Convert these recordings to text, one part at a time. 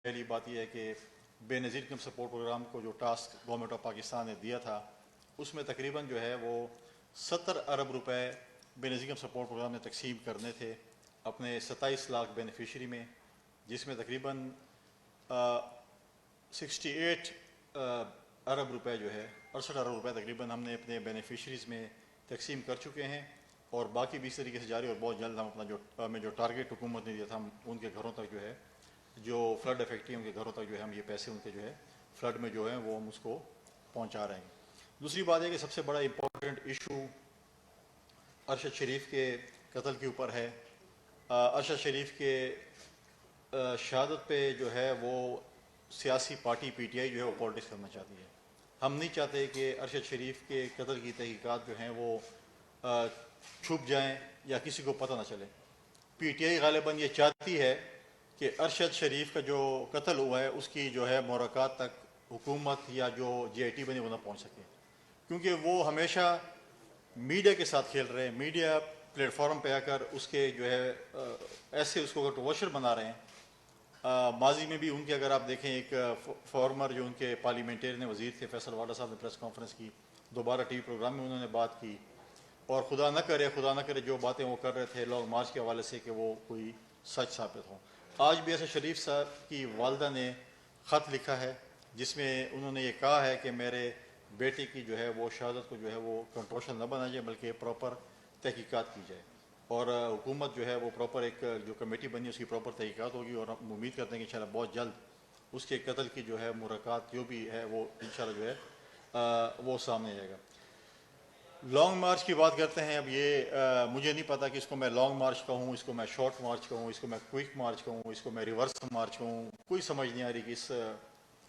پہلی بات یہ ہے کہ بے نظیر انکم سپورٹ پروگرام کو جو ٹاسک گورنمنٹ آف پاکستان نے دیا تھا اس میں تقریباً جو ہے وہ 70 ارب روپے بے نظیر انکم سپورٹ پروگرام نے تقسیم کرنے تھے اپنے 27 لاکھ بینیفیشری میں، جس میں تقریباً 68 ارب روپے جو ہے 68 ارب روپے تقریباً ہم نے اپنے بینیفیشریز میں تقسیم کر چکے ہیں، اور باقی بھی اس طریقے سے جاری، اور بہت جلد ہم اپنا جو ٹارگیٹ حکومت نے دیا تھا ہم ان کے گھروں تک جو ہے، جو فلڈ افیکٹی ان کے گھروں تک جو ہے ہم یہ پیسے ان کے جو ہے فلڈ میں جو ہے وہ ہم اس کو پہنچا رہے ہیں۔ دوسری بات ہے کہ سب سے بڑا امپورٹنٹ ایشو ارشد شریف کے قتل کے اوپر ہے۔ ارشد شریف کے شہادت پہ جو ہے وہ سیاسی پارٹی پی ٹی آئی جو ہے وہ پالیٹکس کرنا چاہتی ہے۔ ہم نہیں چاہتے کہ ارشد شریف کے قتل کی تحقیقات جو ہیں وہ چھپ جائیں یا کسی کو پتہ نہ چلے۔ پی ٹی آئی غالباً یہ چاہتی ہے کہ ارشد شریف کا جو قتل ہوا ہے اس کی جو ہے محرکات تک حکومت یا جو جے آئی ٹی بنے وہ نہ پہنچ سکے، کیونکہ وہ ہمیشہ میڈیا کے ساتھ کھیل رہے ہیں، میڈیا پلیٹ فارم پہ آ کر اس کے جو ہے ایسے اس کو کنٹروورشل بنا رہے ہیں۔ ماضی میں بھی ان کے اگر آپ دیکھیں ایک فارمر جو ان کے پارلیمنٹیرین وزیر تھے فیصل واڈا صاحب نے پریس کانفرنس کی، دوبارہ ٹی وی پروگرام میں انہوں نے بات کی، اور خدا نہ کرے جو باتیں وہ کر رہے تھے لانگ مارچ کے حوالے سے کہ وہ کوئی سچ ثابت ہوں۔ آج بھی ایسے شریف صاحب کی والدہ نے خط لکھا ہے جس میں انہوں نے یہ کہا ہے کہ میرے بیٹے کی جو ہے وہ شہادت کو جو ہے وہ کنٹروورشل نہ بنا جائے بلکہ پراپر تحقیقات کی جائے، اور حکومت جو ہے وہ پراپر ایک جو کمیٹی بنی اس کی پراپر تحقیقات ہوگی، اور ہم امید کرتے ہیں کہ انشاءاللہ بہت جلد اس کے قتل کی جو ہے محرکات جو بھی ہے وہ انشاءاللہ جو ہے وہ سامنے آئے گا۔ لانگ مارچ کی بات کرتے ہیں، اب یہ مجھے نہیں پتا کہ اس کو میں لانگ مارچ کہوں، اس کو میں شارٹ مارچ کہوں، اس کو میں کوئک مارچ کہوں، اس کو میں ریورس مارچ کہوں، کوئی سمجھ نہیں آ رہی کہ اس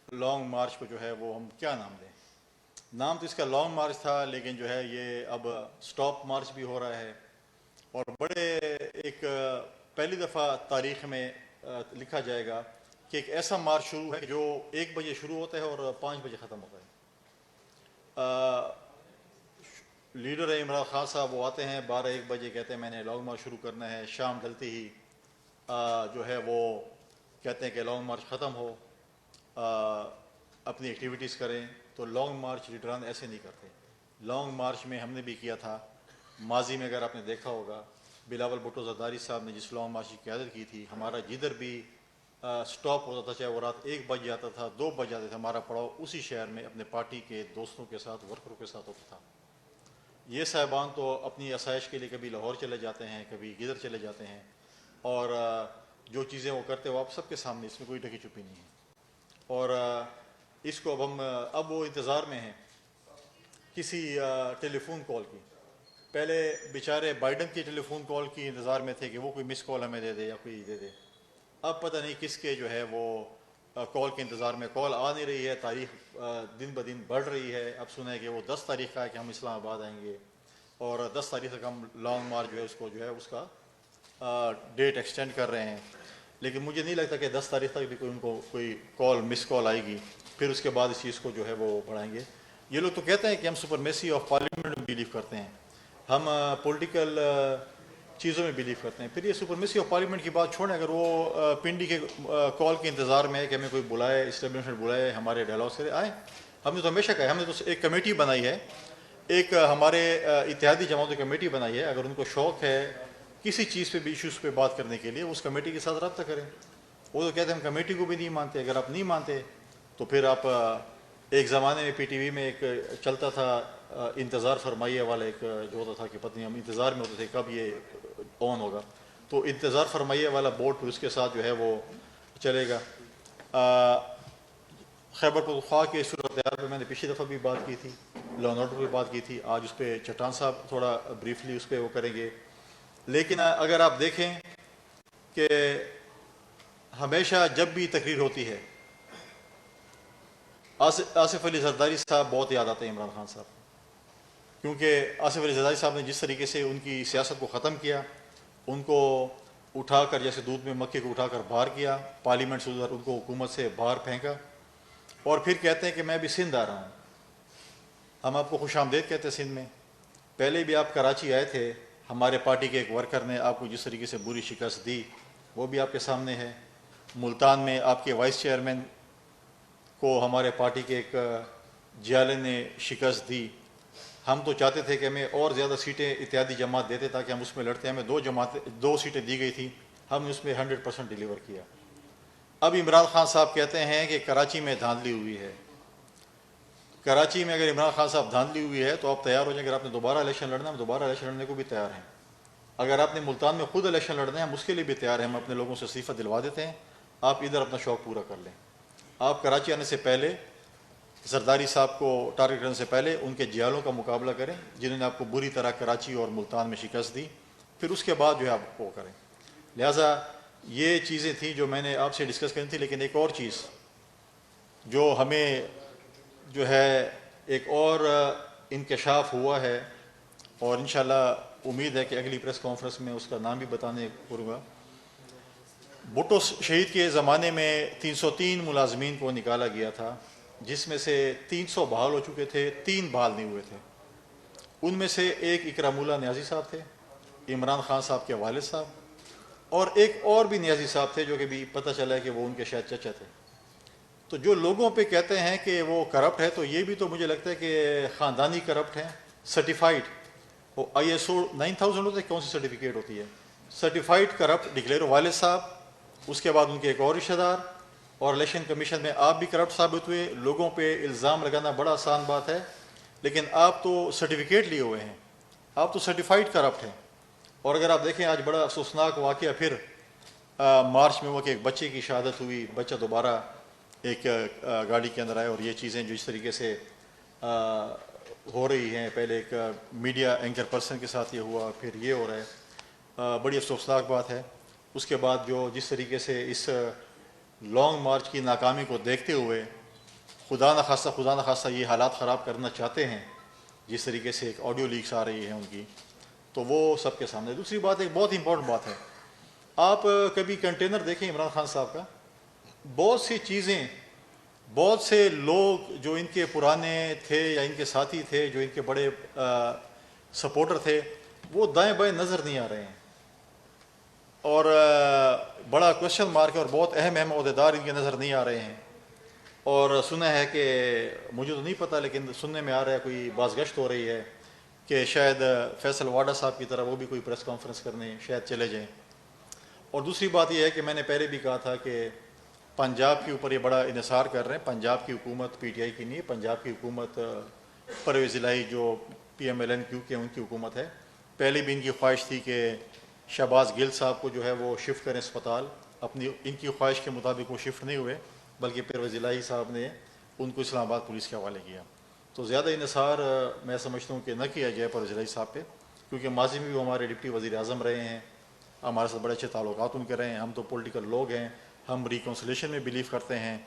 لانگ مارچ کو جو ہے وہ ہم کیا نام دیں۔ نام تو اس کا لانگ مارچ تھا، لیکن جو ہے یہ اب سٹاپ مارچ بھی ہو رہا ہے، اور بڑے ایک پہلی دفعہ تاریخ میں لکھا جائے گا کہ ایک ایسا مارچ شروع ہے جو 1 بجے شروع ہوتا ہے اور 5 بجے ختم ہوتا ہے۔ لیڈر عمران خان صاحب وہ آتے ہیں 12-1 بجے، کہتے ہیں میں نے لانگ مارچ شروع کرنا ہے، شام ڈلتے ہی جو ہے وہ کہتے ہیں کہ لانگ مارچ ختم ہو، اپنی ایکٹیویٹیز کریں۔ تو لانگ مارچ لیڈران ایسے نہیں کرتے۔ لانگ مارچ میں ہم نے بھی کیا تھا ماضی میں، اگر آپ نے دیکھا ہوگا بلاول بھٹو زرداری صاحب نے جس لانگ مارچ کی قیادت کی تھی، ہمارا جدھر بھی سٹاپ ہوتا تھا، چاہے وہ رات 1 بج جاتا تھا 2 بج جاتے تھا، ہمارا پڑاؤ اسی شہر میں اپنے پارٹی کے دوستوں کے ساتھ ورکروں کے ساتھ ہوتا تھا۔ یہ صاحبان تو اپنی آسائش کے لیے کبھی لاہور چلے جاتے ہیں، کبھی گدر چلے جاتے ہیں، اور جو چیزیں وہ کرتے وہ آپ سب کے سامنے، اس میں کوئی ڈھکی چھپی نہیں ہے، اور اس کو اب وہ انتظار میں ہیں کسی ٹیلی فون کال کی۔ پہلے بیچارے بائیڈن کی ٹیلی فون کال کی انتظار میں تھے کہ وہ کوئی مس کال ہمیں دے دے یا کوئی دے دے، اب پتہ نہیں کس کے جو ہے وہ کال کے انتظار میں، کال آ نہیں رہی ہے، تاریخ دن بدن بڑھ رہی ہے۔ اب سنا ہے کہ وہ 10 تاریخ کا ہے کہ ہم اسلام آباد آئیں گے، اور 10 تاریخ تک ہم لانگ مارچ جو ہے اس کو جو ہے اس کا ڈیٹ ایکسٹینڈ کر رہے ہیں، لیکن مجھے نہیں لگتا کہ 10 تاریخ تک بھی کوئی ان کو کوئی کال مس کال آئے گی، پھر اس کے بعد اس چیز کو جو ہے وہ بڑھائیں گے۔ یہ لوگ تو کہتے ہیں کہ ہم سپرمیسی آف پارلیمنٹ میں بلیو کرتے ہیں، ہم پولیٹیکل چیزوں میں بلیو کرتے ہیں، پھر یہ سپرمیسی آف پارلیمنٹ کی بات چھوڑیں، اگر وہ پنڈی کے کال کے انتظار میں ہے کہ ہمیں کوئی بلائے، اسٹیبلشمنٹ بلائے، ہمارے ڈائلاگ سے آئیں، ہم نے تو ہمیشہ کہا ہے، ہم نے تو ایک کمیٹی بنائی ہے، ایک ہمارے اتحادی جماعتوں کی کمیٹی بنائی ہے، اگر ان کو شوق ہے کسی چیز پہ بھی ایشوز پہ بات کرنے کے لیے اس کمیٹی کے ساتھ رابطہ کریں۔ وہ تو کہتے ہیں ہم کمیٹی کو بھی نہیں مانتے، اگر آپ نہیں مانتے تو پھر آپ ایک زمانے میں پی ٹی وی میں ایک چلتا تھا انتظار فرمائیے والا ایک جو ہوتا تھا کہ پتہ ہم انتظار میں ہوتے تھے کب یہ آن ہوگا، تو انتظار فرمائیے والا بورڈ پھر اس کے ساتھ جو ہے وہ چلے گا۔ خیبر پختونخوا کے صورتحال پہ میں نے پچھلی دفعہ بھی بات کی تھی، لا اینڈ آرڈر پہ بات کی تھی، آج اس پہ چٹان صاحب تھوڑا بریفلی اس پہ وہ کریں گے۔ لیکن اگر آپ دیکھیں کہ ہمیشہ جب بھی تقریر ہوتی ہے آصف علی زرداری صاحب بہت یاد آتے ہیں عمران خان صاحب، کیونکہ آصف علی زرداری صاحب نے جس طریقے سے ان کی سیاست کو ختم کیا، ان کو اٹھا کر جیسے دودھ میں مکھی کو اٹھا کر باہر کیا، پارلیمنٹ سے ادھر ان کو حکومت سے باہر پھینکا، اور پھر کہتے ہیں کہ میں بھی سندھ آ رہا ہوں۔ ہم آپ کو خوش آمدید کہتے ہیں سندھ میں، پہلے بھی آپ کراچی آئے تھے، ہمارے پارٹی کے ایک ورکر نے آپ کو جس طریقے سے بری شکست دی وہ بھی آپ کے سامنے ہے، ملتان میں آپ کے وائس چیئرمین کو ہمارے پارٹی کے ایک جیالے نے شکست دی. ہم تو چاہتے تھے کہ ہمیں اور زیادہ سیٹیں اتحادی جماعت دیتے تاکہ ہم اس میں لڑتے. ہمیں 2 سیٹیں دی گئی تھیں, ہم نے اس میں 100% ڈیلیور کیا. اب عمران خان صاحب کہتے ہیں کہ کراچی میں دھاندلی ہوئی ہے. کراچی میں اگر عمران خان صاحب دھاندلی ہوئی ہے تو آپ تیار ہو جائیں. اگر آپ نے دوبارہ الیکشن لڑنا ہے ہم دوبارہ الیکشن لڑنے کو بھی تیار ہیں. اگر آپ نے ملتان میں خود الیکشن لڑنا ہے ہم اس کے لیے بھی تیار ہیں. ہم اپنے لوگوں سے استعفیٰ دلوا دیتے ہیں, آپ ادھر اپنا شوق پورا کر لیں. آپ کراچی آنے سے پہلے زرداری صاحب کو ٹارگٹ کرنے سے پہلے ان کے جیالوں کا مقابلہ کریں جنہوں نے آپ کو بری طرح کراچی اور ملتان میں شکست دی, پھر اس کے بعد جو ہے آپ وہ کریں. لہٰذا یہ چیزیں تھیں جو میں نے آپ سے ڈسکس کرنی تھی. لیکن ایک اور چیز جو ہمیں جو ہے ایک اور انکشاف ہوا ہے, اور انشاءاللہ امید ہے کہ اگلی پریس کانفرنس میں اس کا نام بھی بتانے کروں گا. بھٹو شہید کے زمانے میں 303 ملازمین کو نکالا گیا تھا, جس میں سے 300 بحال ہو چکے تھے, 3 بحال نہیں ہوئے تھے. ان میں سے ایک اکرام اللہ نیازی صاحب تھے, عمران خان صاحب کے والد صاحب, اور ایک اور بھی نیازی صاحب تھے جو کہ بھی پتہ چلا ہے کہ وہ ان کے شاید چچا تھے. تو جو لوگوں پہ کہتے ہیں کہ وہ کرپٹ ہے, تو یہ بھی تو مجھے لگتا ہے کہ خاندانی کرپٹ ہیں. سرٹیفائڈ وہ ISO 9000 ہوتا ہے, کون سی سرٹیفکیٹ ہوتی ہے, سرٹیفائڈ کرپٹ ڈکلیئر والد صاحب, اس کے بعد ان کے ایک اور رشتہ دار, اور الیکشن کمیشن میں آپ بھی کرپٹ ثابت ہوئے. لوگوں پہ الزام لگانا بڑا آسان بات ہے, لیکن آپ تو سرٹیفکیٹ لیے ہوئے ہیں, آپ تو سرٹیفائڈ کرپٹ ہیں. اور اگر آپ دیکھیں آج بڑا افسوسناک واقعہ پھر مارچ میں ہوا کہ ایک بچے کی شہادت ہوئی. بچہ دوبارہ ایک گاڑی کے اندر آیا, اور یہ چیزیں جو اس طریقے سے ہو رہی ہیں, پہلے ایک میڈیا اینکر پرسن کے ساتھ یہ ہوا, پھر یہ ہو رہا ہے, بڑی افسوسناک بات ہے. اس کے بعد جو جس طریقے سے اس لانگ مارچ کی ناکامی کو دیکھتے ہوئے خدا نخواستہ یہ حالات خراب کرنا چاہتے ہیں, جس طریقے سے ایک آڈیو لیکس آ رہی ہیں ان کی, تو وہ سب کے سامنے. دوسری بات ایک بہت امپورٹنٹ بات ہے, آپ کبھی کنٹینر دیکھیں عمران خان صاحب کا, بہت سی چیزیں, بہت سے لوگ جو ان کے پرانے تھے یا ان کے ساتھی تھے, جو ان کے بڑے سپورٹر تھے, وہ دائیں بائیں نظر نہیں آ رہے ہیں, اور بڑا کوشچن مارک ہے, اور بہت اہم عہدیدار ان کے نظر نہیں آ رہے ہیں. اور سنا ہے کہ مجھے تو نہیں پتہ, لیکن سننے میں آ رہا ہے کوئی باز گشت ہو رہی ہے کہ شاید فیصل واڈا صاحب کی طرح وہ بھی کوئی پریس کانفرنس کرنے شاید چلے جائیں. اور دوسری بات یہ ہے کہ میں نے پہلے بھی کہا تھا کہ پنجاب کے اوپر یہ بڑا انحصار کر رہے ہیں. پنجاب کی حکومت PTI کی نہیں ہے, پنجاب کی حکومت پرویز الہی جو PMLN کی ان کی حکومت ہے. پہلے بھی ان کی خواہش تھی کہ شہباز گل صاحب کو جو ہے وہ شفٹ کریں اسپتال, اپنی ان کی خواہش کے مطابق وہ شفٹ نہیں ہوئے, بلکہ پرویز الہی صاحب نے ان کو اسلام آباد پولیس کے حوالے کیا. تو زیادہ انحصار میں سمجھتا ہوں کہ نہ کیا جائے پرویز الہی صاحب پہ, کیونکہ ماضی میں بھی وہ ہمارے ڈپٹی وزیر اعظم رہے ہیں, ہمارے ساتھ بڑے اچھے تعلقات ان کے رہے ہیں. ہم تو پولیٹیکل لوگ ہیں, ہم ریکنسلیشن میں بلیو کرتے ہیں,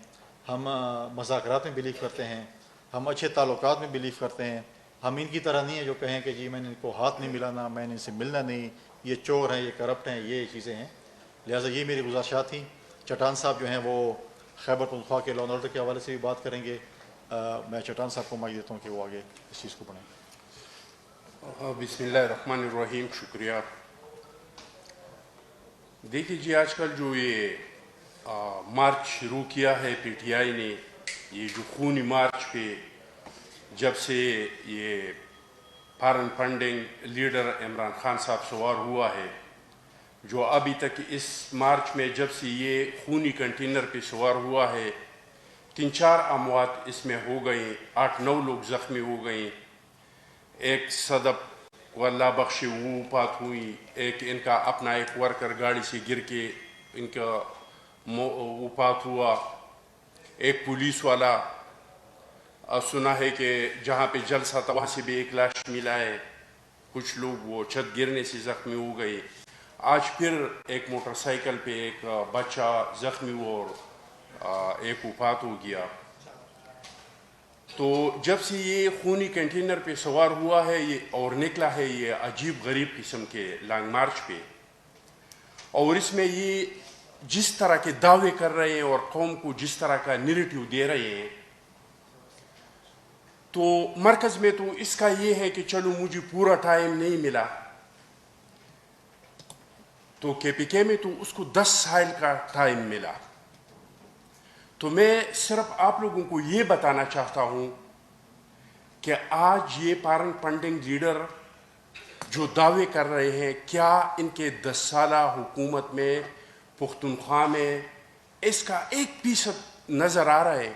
ہم مذاکرات میں بلیو کرتے ہیں, ہم اچھے تعلقات میں بلیو کرتے ہیں. ہم ان کی طرح نہیں ہیں جو کہیں کہ جی میں نے ان کو ہاتھ نہیں ملانا, میں نے ان سے ملنا نہیں, یہ چور ہیں, یہ کرپٹ ہیں, یہ چیزیں ہیں. لہٰذا یہ میری گزارشات تھیں. چٹان صاحب جو ہیں وہ خیبر پختونخوا کے لا اینڈ آرڈر کے حوالے سے بھی بات کریں گے. میں چٹان صاحب کو مائک دیتا ہوں کہ وہ آگے اس چیز کو پڑھیں. بسم اللہ الرحمن الرحیم. شکریہ. دیکھیے جی, آج کل جو یہ مارچ شروع کیا ہے PTI نے, یہ جو خونی مارچ پہ جب سے یہ foreign funding leader Imran Khan صاحب سوار ہوا ہے, جو ابھی تک اس مارچ میں جب سے یہ خونی کنٹینر پہ سوار ہوا ہے 3-4 اموات اس میں ہو گئیں, 8-9 لوگ زخمی ہو گئیں. ایک صدب کو اللہ بخشے وہ وفات ہوئی, ایک ان کا اپنا ایک ورکر گاڑی سے گر کے ان کا وفات ہوا. ایک پولیس والا سنا ہے کہ جہاں پہ جلسہ تھا وہاں سے بھی ایک لاش ملا ہے. کچھ لوگ وہ چھت گرنے سے زخمی ہو گئے. آج پھر ایک موٹر سائیکل پہ ایک بچہ زخمی ہوا اور ایک وفات ہو گیا. تو جب سے یہ خونی کنٹینر پہ سوار ہوا ہے یہ اور نکلا ہے یہ عجیب غریب قسم کے لانگ مارچ پہ, اور اس میں یہ جس طرح کے دعوے کر رہے ہیں اور قوم کو جس طرح کا نیریٹیو دے رہے ہیں, تو مرکز میں تو اس کا یہ ہے کہ چلو مجھے پورا ٹائم نہیں ملا, تو KPK میں تو اس کو 10 سال کا ٹائم ملا. تو میں صرف آپ لوگوں کو یہ بتانا چاہتا ہوں کہ آج یہ پارن فنڈنگ لیڈر جو دعوے کر رہے ہیں، کیا ان کے 10 سالہ حکومت میں پختونخوا میں اس کا 1% نظر آ رہا ہے؟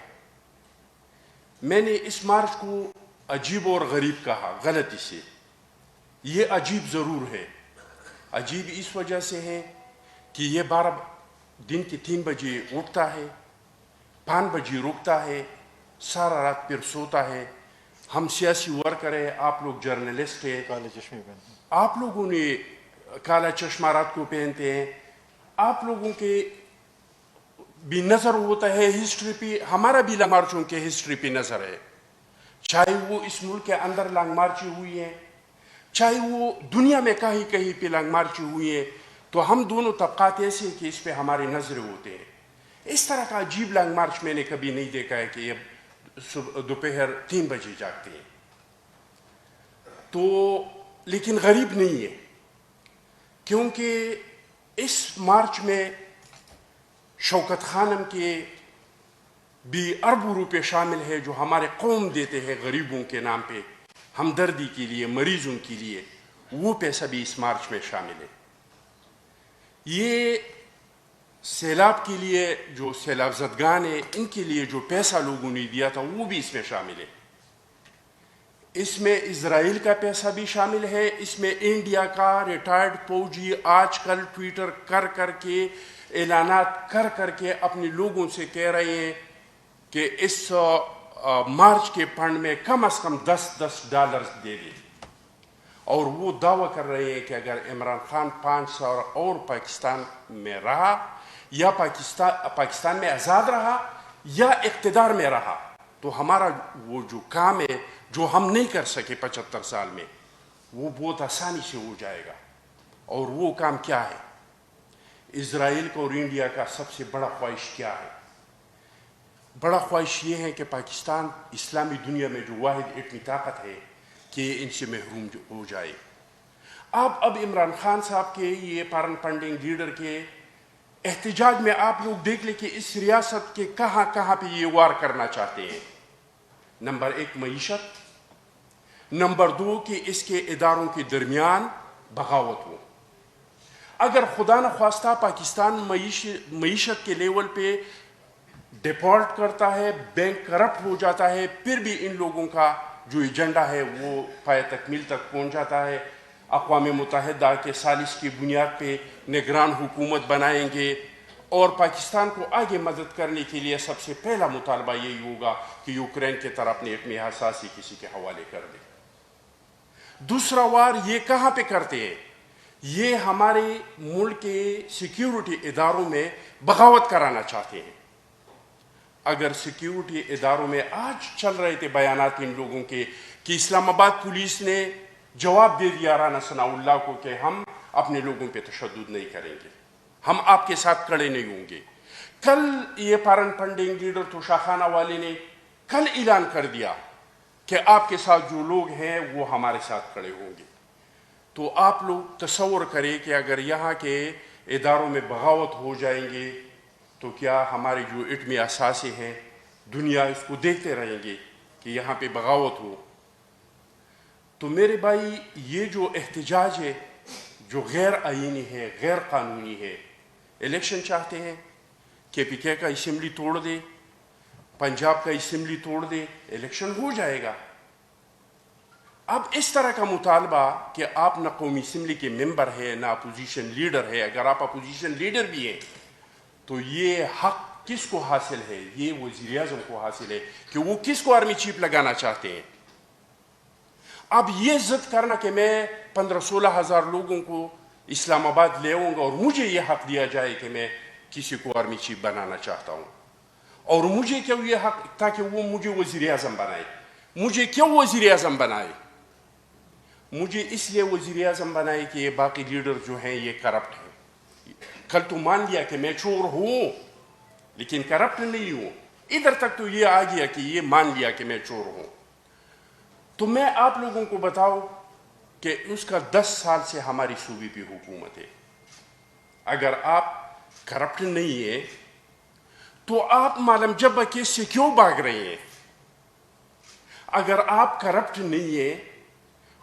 میں نے اس مارچ کو عجیب اور غریب کہا غلطی سے. یہ عجیب ضرور ہے. عجیب اس وجہ سے ہے کہ یہ 12 دن کے 3 بجے اٹھتا ہے، 5 بجے رکتا ہے، سارا رات پھر سوتا ہے. ہم سیاسی ورکر ہیں، آپ لوگ جرنلسٹ ہیں، کالے چشمے پہنتے ہیں. آپ لوگوں نے کالا چشمہ رات کو پہنتے ہیں. آپ لوگوں کے بھی نظر ہوتا ہے ہسٹری پہ، ہمارا بھی لانگ مارچوں کے ہسٹری پہ نظر ہے، چاہے وہ اس ملک کے اندر لانگ مارچی ہوئی ہے، چاہے وہ دنیا میں کہیں کہیں پہ لانگ مارچی ہوئی ہے. تو ہم دونوں طبقات ایسے ہیں کہ اس پہ ہماری نظریں ہوتے ہیں. اس طرح کا عجیب لانگ مارچ میں نے کبھی نہیں دیکھا ہے کہ یہ دوپہر 3 بجے جاگتے ہیں. تو لیکن غریب نہیں ہے، کیونکہ اس مارچ میں شوکت خانم کے بھی اربوں روپے شامل ہے جو ہمارے قوم دیتے ہیں غریبوں کے نام پہ، ہمدردی کے لیے، مریضوں کے لیے. وہ پیسہ بھی اس مارچ میں شامل ہے. یہ سیلاب کے لیے جو سیلاب زدگان ہیں، ان کے لیے جو پیسہ لوگوں نے دیا تھا وہ بھی اس میں شامل ہے. اس میں اسرائیل کا پیسہ بھی شامل ہے. اس میں انڈیا کا ریٹائرڈ فوجی آج کل ٹویٹر کر کے اعلانات کر کے اپنے لوگوں سے کہہ رہے ہیں کہ اس مارچ کے فنڈ میں کم از کم $10 دے دیں. اور وہ دعویٰ کر رہے ہیں کہ اگر عمران خان 5 سال اور پاکستان میں رہا، یا پاکستان میں آزاد رہا، یا اقتدار میں رہا، تو ہمارا وہ جو کام ہے جو ہم نہیں کر سکے 75 سال میں، وہ بہت آسانی سے ہو جائے گا. اور وہ کام کیا ہے؟ اسرائیل کو اور انڈیا کا سب سے بڑا خواہش کیا ہے؟ بڑا خواہش یہ ہے کہ پاکستان اسلامی دنیا میں جو واحد ایٹمی طاقت ہے کہ ان سے محروم ہو جائے. اب عمران خان صاحب کے یہ پارن فنڈنگ لیڈر کے احتجاج میں آپ لوگ دیکھ لیں کہ اس ریاست کے کہاں پہ یہ وار کرنا چاہتے ہیں. نمبر 1 معیشت، نمبر 2 کہ اس کے اداروں کے درمیان بغاوت ہو. اگر خدا نخواستہ پاکستان معیشت کے لیول پہ ڈیفالٹ کرتا ہے، بینک کرپٹ ہو جاتا ہے، پھر بھی ان لوگوں کا جو ایجنڈا ہے وہ پائے تکمیل تک پہنچ جاتا ہے. اقوام متحدہ کے ثالث کی بنیاد پہ نگران حکومت بنائیں گے، اور پاکستان کو آگے مدد کرنے کے لیے سب سے پہلا مطالبہ یہی ہوگا کہ یوکرین کی طرف اپنی ایٹمی حساسی کسی کے حوالے کر دے. دوسرا وار یہ کہاں پہ کرتے ہیں؟ یہ ہمارے ملک کے سیکیورٹی اداروں میں بغاوت کرانا چاہتے ہیں. اگر سیکیورٹی اداروں میں آج چل رہے تھے بیانات ان لوگوں کے کہ اسلام آباد پولیس نے جواب دے دیا رانا ثناء اللہ کو کہ ہم اپنے لوگوں پہ تشدد نہیں کریں گے، ہم آپ کے ساتھ کھڑے نہیں ہوں گے. کل یہ پارن فنڈنگ لیڈر توشاخانہ والے نے کل اعلان کر دیا کہ آپ کے ساتھ جو لوگ ہیں وہ ہمارے ساتھ کھڑے ہوں گے. تو آپ لوگ تصور کریں کہ اگر یہاں کے اداروں میں بغاوت ہو جائیں گے تو کیا ہمارے جو ایٹمی اثاثے ہیں دنیا اس کو دیکھتے رہیں گے کہ یہاں پہ بغاوت ہو؟ تو میرے بھائی، یہ جو احتجاج ہے جو غیر آئینی ہے، غیر قانونی ہے. الیکشن چاہتے ہیں، KPK کا اسمبلی توڑ دے، پنجاب کا اسمبلی توڑ دے، الیکشن ہو جائے گا. اب اس طرح کا مطالبہ کہ آپ نہ قومی اسمبلی کے ممبر ہے نہ اپوزیشن لیڈر ہے، اگر آپ اپوزیشن لیڈر بھی ہیں تو یہ حق کس کو حاصل ہے؟ یہ وزیر اعظم کو حاصل ہے کہ وہ کس کو آرمی چیف لگانا چاہتے ہیں. اب یہ ضد کرنا کہ میں 15-16 ہزار لوگوں کو اسلام آباد لے آؤں گا اور مجھے یہ حق دیا جائے کہ میں کسی کو آرمی چیف بنانا چاہتا ہوں، اور مجھے کیوں یہ حق تاکہ وہ مجھے وزیر اعظم بنائے. مجھے کیوں وزیر اعظم بنائے؟ مجھے اس لیے وزیر اعظم بنائے کہ یہ باقی لیڈر جو ہیں یہ کرپٹ ہیں. کل تو مان لیا کہ میں چور ہوں لیکن کرپٹ نہیں ہوں. ادھر تک تو یہ آ گیا کہ یہ مان لیا کہ میں چور ہوں. تو میں آپ لوگوں کو بتاؤں کہ اس کا 10 سال سے ہماری صوبے پہ حکومت ہے. اگر آپ کرپٹ نہیں ہیں تو آپ معلم جب کیس سے کیوں بھاگ رہے ہیں؟ اگر آپ کرپٹ نہیں ہیں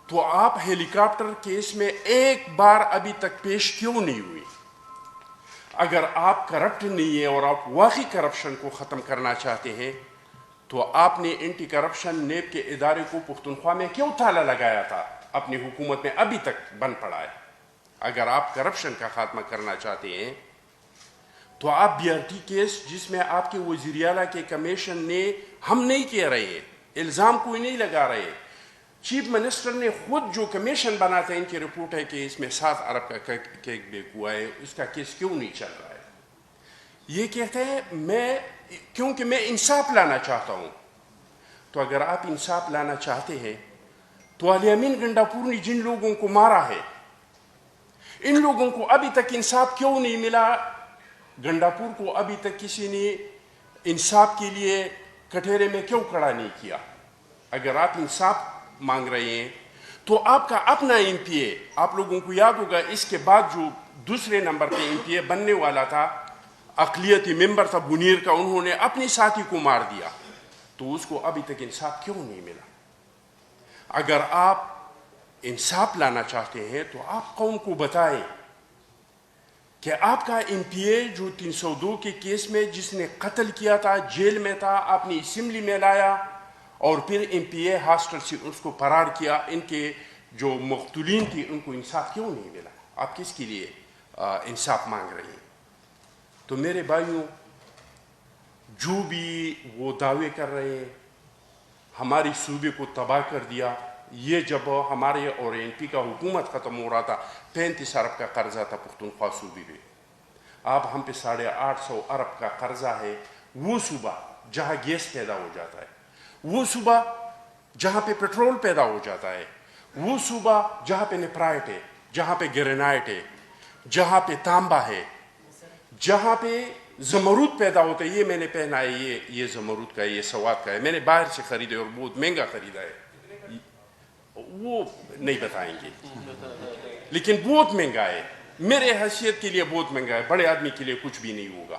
تو آپ ہیلی کاپٹر کیس میں ایک بار ابھی تک پیش کیوں نہیں ہوئی؟ اگر آپ کرپٹ نہیں ہیں اور آپ واقعی کرپشن کو ختم کرنا چاہتے ہیں تو آپ نے اینٹی کرپشن نیب کے ادارے کو پختونخوا میں کیوں تالا لگایا تھا؟ اپنی حکومت میں ابھی تک بند پڑا ہے۔ اگر آپ کرپشن کا خاتمہ کرنا چاہتے ہیں تو آپ بی آر ٹی کیس جس میں آپ کے وزیر اعلیٰ کے کمیشن نے، ہم نہیں کہہ رہے ہیں، الزام کوئی نہیں لگا رہے، چیف منسٹر نے خود جو کمیشن بنا تھا، ان کی رپورٹ ہے کہ اس میں 7 ارب کا کیک بیک ہوا ہے، اس کا کیس کیوں نہیں چل رہا ہے؟ یہ کہتے ہیں کیونکہ میں انصاف لانا چاہتا ہوں۔ تو اگر آپ انصاف لانا چاہتے ہیں تو الیامین گنڈاپور نے جن لوگوں کو مارا ہے، ان لوگوں کو ابھی تک انصاف کیوں نہیں ملا؟ گنڈاپور کو ابھی تک کسی نے انصاف کے لیے کٹہرے میں کیوں کھڑا نہیں کیا؟ اگر آپ انصاف مانگ رہے ہیں تو آپ کا اپنا ایم پی اے، آپ لوگوں کو یاد ہوگا اس کے بعد جو دوسرے نمبر پہ ایم پی اے بننے والا تھا، اقلیتی ممبر تھا بنیر کا، انہوں نے اپنی ساتھی کو مار دیا، تو اس کو ابھی تک انصاف کیوں نہیں ملا؟ اگر آپ انصاف لانا چاہتے ہیں تو آپ قوم کو بتائیں کہ آپ کا ایم پی اے جو 302 کے کیس میں جس نے قتل کیا تھا، جیل میں تھا، آپ نے اسمبلی میں لایا اور پھر ایم پی اے ہاسٹل سے اس کو فرار کیا، ان کے جو مقتولین تھی ان کو انصاف کیوں نہیں ملا؟ آپ کس کے لیے انصاف مانگ رہے ہیں؟ تو میرے بھائیوں، جو بھی وہ دعوے کر رہے ہیں ہماری صوبے کو تباہ کر دیا، یہ جب ہمارے اور این پی کا حکومت ختم ہو رہا تھا 35 ارب کا قرضہ تھا پختونخوا صوبے میں، اب ہم پہ 850 ارب کا قرضہ ہے۔ وہ صوبہ جہاں گیس پیدا ہو جاتا ہے، وہ صوبہ جہاں پہ پیٹرول پیدا ہو جاتا ہے، وہ صوبہ جہاں پہ نیپرائٹ ہے، جہاں پہ گرینائٹ ہے، جہاں پہ تانبا ہے، جہاں پہ زمرود پیدا ہوتا ہے۔ یہ میں نے پہنا ہے، یہ زمرود کا ہے، یہ سوات کا ہے، میں نے باہر سے خریدے اور بہت مہنگا خریدا ہے، وہ نہیں بتائیں گے، لیکن بہت مہنگا ہے، میرے حیثیت کے لیے بہت مہنگا ہے، بڑے آدمی کے لیے کچھ بھی نہیں ہوگا۔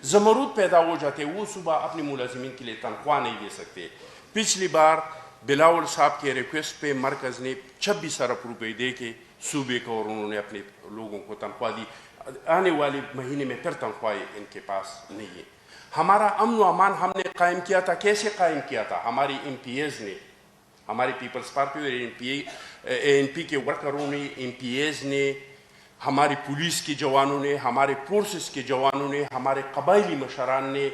زمرود پیدا ہو جاتے، وہ صبح اپنی ملازمین کے لیے تنخواہ نہیں دے سکتے۔ پچھلی بار بلاول صاحب کے ریکویسٹ پہ مرکز نے 26 ارب روپے دے کے صوبے کو، اور انہوں نے اپنے لوگوں کو تنخواہ دی۔ آنے والے مہینے میں پھر تنخواہ ان کے پاس نہیں ہے۔ ہمارا امن و امان ہم نے قائم کیا تھا، کیسے قائم کیا تھا؟ ہماری ایم پی ایز نے، ہماری پیپلز پارٹی اور این پی کے ورکروں نے، ایم پی ایز نے، ہماری پولیس کے جوانوں نے، ہمارے فورسز کے جوانوں نے، ہمارے قبائلی مشران نے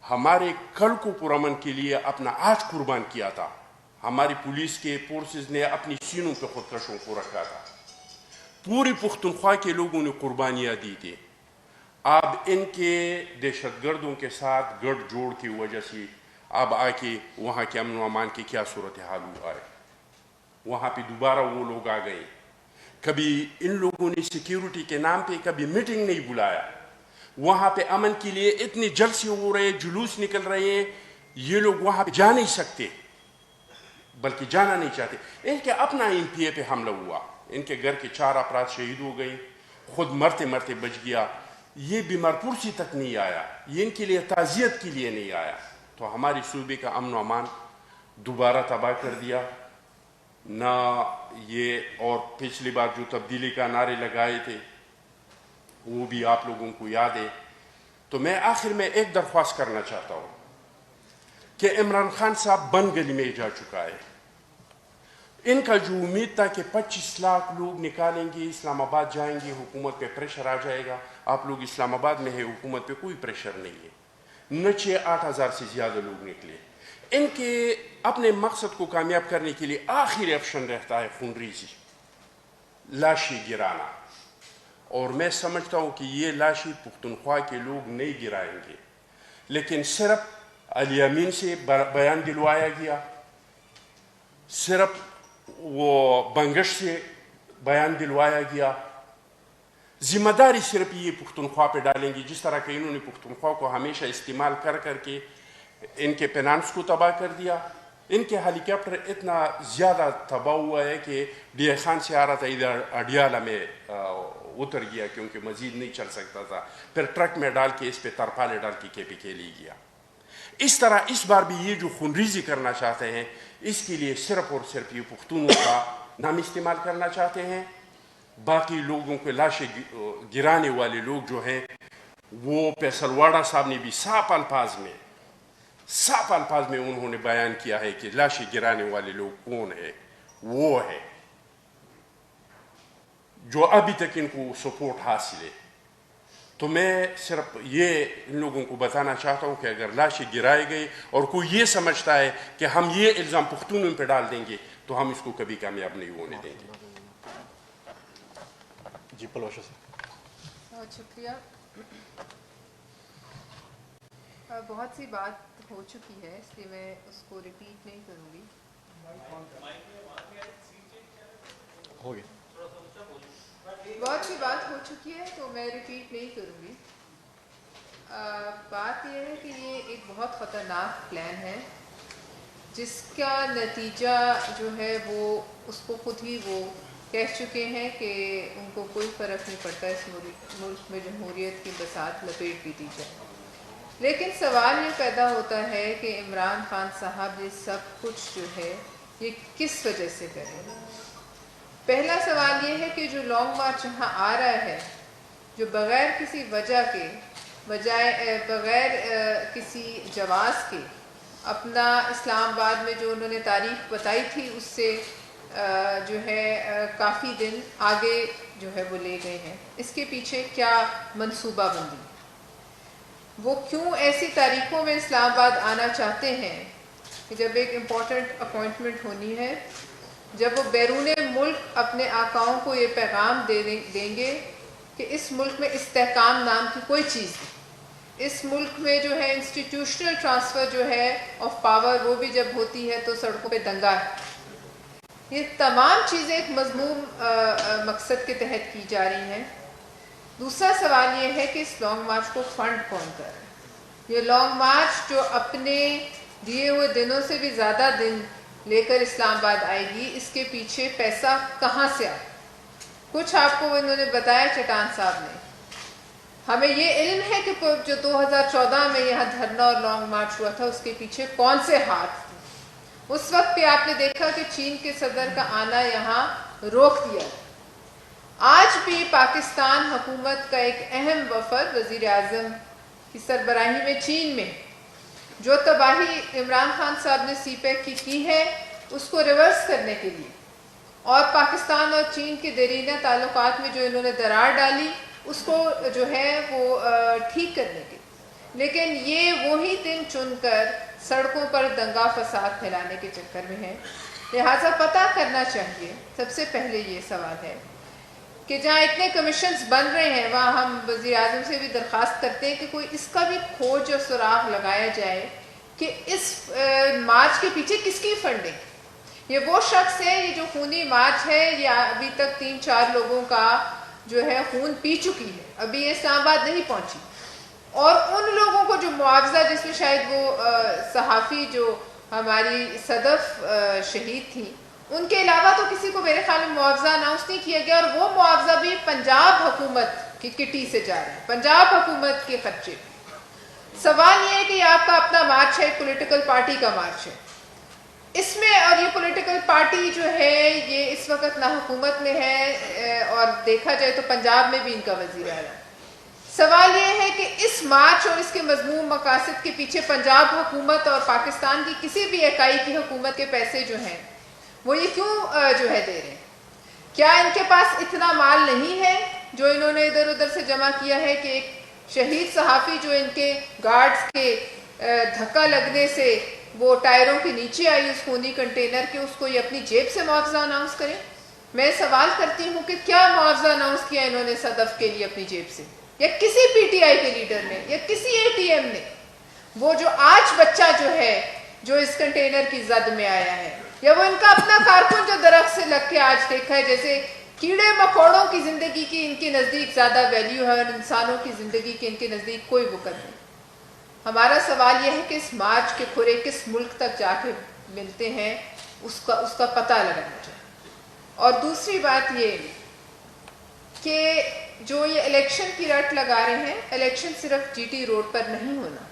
ہمارے کل کو پرامن کے لیے اپنا آج قربان کیا تھا۔ ہماری پولیس کے فورسز نے اپنی سینوں پہ خودکشوں کو رکھا تھا، پوری پختونخوا کے لوگوں نے قربانیاں دی تھی۔ اب ان کے دہشت گردوں کے ساتھ گٹھ جوڑ کی وجہ سے اب آ کے وہاں کے امن و امان کی کیا صورتحال ہوا ہے، وہاں پہ دوبارہ وہ لوگ آ گئے۔ کبھی ان لوگوں نے سیکیورٹی کے نام پہ کبھی میٹنگ نہیں بلایا، وہاں پہ امن کے لیے اتنے جلسے ہو رہے، جلوس نکل رہے ہیں، یہ لوگ وہاں پہ جا نہیں سکتے، بلکہ جانا نہیں چاہتے۔ ان کے اپنا ایم پی اے پہ حملہ ہوا، ان کے گھر کے 4 افراد شہید ہو گئے، خود مرتے مرتے بچ گیا، یہ بیمار پرسی تک نہیں آیا، یہ ان کے لیے تعزیت کے لیے نہیں آیا۔ تو ہماری صوبے کا امن و امان دوبارہ تباہ کر دیا نہ۔ یہ اور پچھلی بار جو تبدیلی کا نعرے لگائے تھے وہ بھی آپ لوگوں کو یاد ہے۔ تو میں آخر میں ایک درخواست کرنا چاہتا ہوں کہ عمران خان صاحب بند گلی میں جا چکا ہے۔ ان کا جو امید تھا کہ 25 لاکھ لوگ نکالیں گے، اسلام آباد جائیں گے، حکومت پہ پریشر آ جائے گا، آپ لوگ اسلام آباد میں ہے، حکومت پہ کوئی پریشر نہیں ہے، 9-8 ہزار سے زیادہ لوگ نکلے۔ ان کے اپنے مقصد کو کامیاب کرنے کے لیے آخری آپشن رہتا ہے خون ریزی، لاشیں گرانا، اور میں سمجھتا ہوں کہ یہ لاشیں پختونخوا کے لوگ نہیں گرائیں گے، لیکن صرف الیامین سے بیان دلوایا گیا، صرف وہ بنگش سے بیان دلوایا گیا، ذمہ داری صرف یہ پختونخوا پہ ڈالیں گی، جس طرح کہ انہوں نے پختونخوا کو ہمیشہ استعمال کر کر کے ان کے فنانس کو تباہ کر دیا۔ ان کے ہیلی کاپٹر اتنا زیادہ تباہ ہوا ہے کہ ڈی اے خان سے آ رہا تھا ادھر اڈیالہ میں اتر گیا کیونکہ مزید نہیں چل سکتا تھا. پھر ٹرک میں ڈال کے اس پہ ترپالے ڈال کے KPK لے گیا. اس طرح اس بار بھی یہ جو خونریزی کرنا چاہتے ہیں اس کے لیے صرف اور صرف یہ پختونوں کا نام استعمال کرنا چاہتے ہیں. باقی لوگوں کے لاشیں گرانے والے لوگ جو ہیں وہ فیصل واڑہ صاحب نے بھی صاف الفاظ میں انہوں نے بیان کیا ہے کہ لاشیں گرانے والے لوگ کون ہیں. وہ ہے جو ابھی تک ان کو سپورٹ حاصل ہے. تو میں صرف یہ ان لوگوں کو بتانا چاہتا ہوں کہ اگر لاشیں گرائے گئی اور کوئی یہ سمجھتا ہے کہ ہم یہ الزام پختونوں پہ ڈال دیں گے تو ہم اس کو کبھی کامیاب نہیں ہونے دیں گے. جی پلوشا سے بہت شکریہ. بہت سی بات ہو چکی ہے اس لیے میں اس کو ریپیٹ نہیں کروں گی. ہو گیا. بہت سی بات ہو چکی ہے تو میں ریپیٹ نہیں کروں گی. بات یہ ہے کہ یہ ایک بہت خطرناک پلان ہے جس کا نتیجہ جو ہے وہ اس کو خود ہی وہ کہہ چکے ہیں کہ ان کو کوئی فرق نہیں پڑتا اس ملک میں جمہوریت کی بساط لپیٹ بھی دی جائے. لیکن سوال یہ پیدا ہوتا ہے کہ عمران خان صاحب یہ سب کچھ جو ہے یہ کس وجہ سے کریں. پہلا سوال یہ ہے کہ جو لانگ مارچ یہاں آ رہا ہے جو بغیر کسی وجہ کے بغیر کسی جواز کے اپنا اسلام آباد میں جو انہوں نے تاریخ بتائی تھی اس سے جو ہے کافی دن آگے جو ہے وہ لے گئے ہیں. اس کے پیچھے کیا منصوبہ بندی, وہ کیوں ایسی تاریخوں میں اسلام آباد آنا چاہتے ہیں کہ جب ایک امپورٹنٹ اپوائنٹمنٹ ہونی ہے, جب وہ بیرون ملک اپنے آقاؤں کو یہ پیغام دیں گے کہ اس ملک میں استحکام نام کی کوئی چیز نہیں, اس ملک میں جو ہے انسٹیٹیوشنل ٹرانسفر جو ہے آف پاور وہ بھی جب ہوتی ہے تو سڑکوں پہ دنگا ہے. یہ تمام چیزیں ایک مذموم مقصد کے تحت کی جا رہی ہیں. دوسرا سوال یہ ہے کہ اس لانگ مارچ کو فنڈ کون کر رہا ہے. یہ لانگ مارچ جو اپنے دیے ہوئے دنوں سے بھی زیادہ دن لے کر اسلام آباد آئے گی, اس کے پیچھے پیسہ کہاں سے آئے. کچھ آپ کو انہوں نے بتایا چٹان صاحب نے. ہمیں یہ علم ہے کہ جو 2014 میں یہاں دھرنا اور لانگ مارچ ہوا تھا اس کے پیچھے کون سے ہاتھ تھے. اس وقت پہ آپ نے دیکھا کہ چین کے صدر کا آنا یہاں روک دیا. آج بھی پاکستان حکومت کا ایک اہم وفد وزیر اعظم کی سربراہی میں چین میں جو تباہی عمران خان صاحب نے CPEC کی ہے اس کو ریورس کرنے کے لیے اور پاکستان اور چین کے دیرینہ تعلقات میں جو انہوں نے درار ڈالی اس کو جو ہے وہ ٹھیک کرنے کے. لیکن یہ وہی دن چن کر سڑکوں پر دنگا فساد پھیلانے کے چکر میں ہے. لہٰذا پتہ کرنا چاہیے, سب سے پہلے یہ سوال ہے کہ جہاں اتنے کمیشنز بن رہے ہیں وہاں ہم وزیر اعظم سے بھی درخواست کرتے ہیں کہ کوئی اس کا بھی کھوج اور سراغ لگایا جائے کہ اس مارچ کے پیچھے کس کی فنڈنگ. یہ وہ شخص ہے, یہ جو خونی مارچ ہے یہ ابھی تک 3-4 لوگوں کا جو ہے خون پی چکی ہے, ابھی یہ اسلام آباد نہیں پہنچی. اور ان لوگوں کو جو معاوضہ, جس میں شاید وہ صحافی جو ہماری صدف شہید تھیں ان کے علاوہ تو کسی کو میرے خیال میں معاوضہ اناؤنس نہیں کیا گیا, اور وہ معاوضہ بھی پنجاب حکومت کی کٹی سے جا رہا ہے, پنجاب حکومت کے خرچے. سوال یہ ہے کہ یہ آپ کا اپنا مارچ ہے, ایک پولیٹیکل پارٹی کا مارچ ہے اس میں, اور یہ پولیٹیکل پارٹی جو ہے یہ اس وقت نہ حکومت میں ہے اور دیکھا جائے تو پنجاب میں بھی ان کا وزیر اعلیٰ. سوال یہ ہے کہ اس مارچ اور اس کے مذموم مقاصد کے پیچھے پنجاب حکومت اور پاکستان کی کسی بھی اکائی کی حکومت کے پیسے جو ہیں وہ یہ کیوں جو ہے دے رہے ہیں. کیا ان کے پاس اتنا مال نہیں ہے جو انہوں نے ادھر ادھر سے جمع کیا ہے کہ ایک شہید صحافی جو ان کے گارڈز کے دھکا لگنے سے وہ ٹائروں کے نیچے آئی اس خونی کنٹینر کے, اس کو یہ اپنی جیب سے معاوضہ اناؤنس کریں. میں سوال کرتی ہوں کہ کیا معاوضہ اناؤنس کیا انہوں نے صدف کے لیے اپنی جیب سے, یا کسی PTI کے لیڈر نے, یا کسی ATM نے. وہ جو آج بچہ جو ہے جو اس کنٹینر کی زد میں آیا ہے, یا وہ ان کا اپنا کارکن جو درخت سے لگ کے آج دیکھا ہے, جیسے کیڑے مکوڑوں کی زندگی کی ان کے نزدیک زیادہ ویلیو ہے اور انسانوں کی زندگی کی ان کے نزدیک کوئی وقت نہیں. ہمارا سوال یہ ہے کہ اس مارچ کے کھرے کس ملک تک جا کے ملتے ہیں اس کا پتہ لگانا چاہیے. اور دوسری بات یہ کہ جو یہ الیکشن کی رٹ لگا رہے ہیں، الیکشن صرف جی ٹی روڈ پر نہیں ہونا،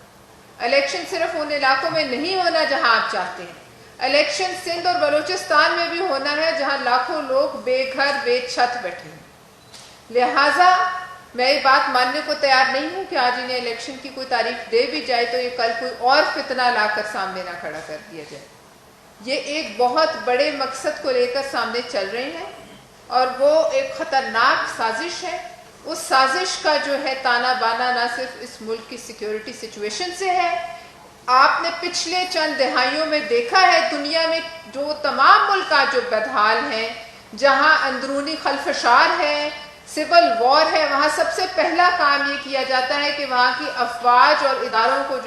الیکشن صرف ان علاقوں میں نہیں ہونا جہاں آپ چاہتے ہیں، الیکشن سندھ اور بلوچستان میں بھی ہونا ہے جہاں لاکھوں لوگ بے گھر بے چھت بیٹھے ہیں۔ لہٰذا میں یہ بات ماننے کو تیار نہیں ہوں کہ آج انہیں الیکشن کی کوئی تاریخ دے بھی جائے تو یہ کل کوئی اور فتنہ لا کر سامنے نہ کھڑا کر دیا جائے۔ یہ ایک بہت بڑے مقصد کو لے کر سامنے چل رہے ہیں اور وہ ایک خطرناک سازش ہے۔ اس سازش کا جو ہے تانا بانا نہ صرف اس ملک کی سیکیورٹی سچویشن سے ہے، آپ نے پچھلے چند دہائیوں میں دیکھا ہے دنیا میں جو تمام ملکات جو بدحال ہیں، جہاں اندرونی خلفشار ہے، سول وار ہے، وہاں سب سے پہلا کام یہ کیا جاتا ہے کہ وہاں کی افواج اور اداروں کو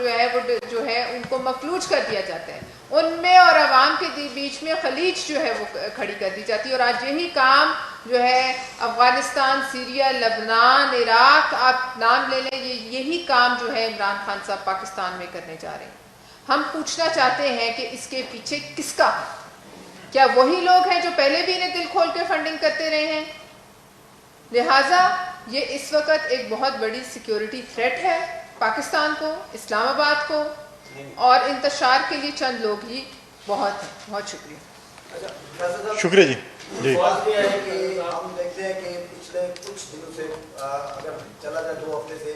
جو ہے ان کو مفلوج کر دیا جاتا ہے، ان میں اور عوام کے بیچ میں خلیج جو ہے وہ کھڑی کر دی جاتی ہے۔ اور آج یہی کام جو ہے افغانستان، سیریا، لبنان، عراق، آپ نام لے لیں، یہی کام جو ہے عمران خان صاحب پاکستان میں کرنے جا رہے ہیں۔ ہم پوچھنا چاہتے ہیں کہ اس کے پیچھے کس کا ہے؟ کیا وہی لوگ ہیں جو پہلے بھی انہیں دل کھول کے فنڈنگ کرتے رہے ہیں؟ لہٰذا یہ اس وقت ایک بہت بڑی سیکیورٹی تھریٹ ہے پاکستان کو، اسلام آباد کو، اور انتشار کے لیے چند لوگ ہی بہت ہیں۔ بہت شکریہ۔ شکریہ جی۔ جی سوال یہ ہے کہ ہم دیکھتے ہیں کہ پچھلے کچھ دنوں سے اگر چلا جائے 2 ہفتے سے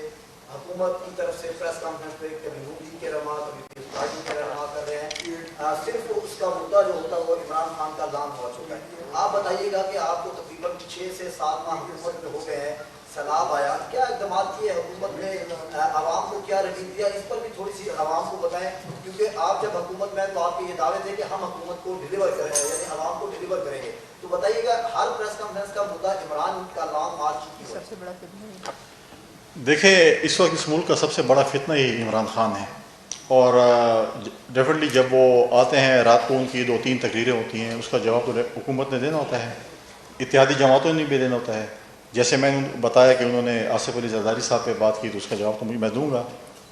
حکومت کی طرف سے پریس کانفرنس پہ کبھی مودی کے رہنما کبھی پیپلز پارٹی کے رہنما کر رہے ہیں، صرف اس کا مدعا جو ہوتا ہے وہ عمران خان کا لام ہو چکا ہے۔ آپ بتائیے گا کہ آپ کو تقریباً 6 سے 7 ماہ حکومت میں ہو گئے ہیں، سیلاب آیا، کیا اقدامات کیے حکومت نے، عوام کو کیا ریلیف دیا، اس پر بھی تھوڑی سی عوام کو بتائیں، کیونکہ آپ جب حکومت میں تو آپ کے یہ دعوے تھے کہ ہم حکومت کو ڈیلیور کریں گے، یعنی عوام کو ڈیلیور کریں گے، تو بتائیے گا ہر پریس کانفرنس کا مدعا عمران کا لانگ مارچ کی سب سے بڑا فتنہ دیکھیں، اس وقت اس ملک کا سب سے بڑا فتنہ ہی عمران خان ہے، اور ڈیفینیٹلی جب وہ آتے ہیں رات کو ان کی 2-3 تقریریں ہوتی ہیں، اس کا جواب تو حکومت نے دینا ہوتا ہے، اتحادی جماعتوں نے بھی دینا ہوتا ہے۔ جیسے میں نے بتایا کہ انہوں نے آصف علی زرداری صاحب پہ بات کی تو اس کا جواب تو میں دوں گا،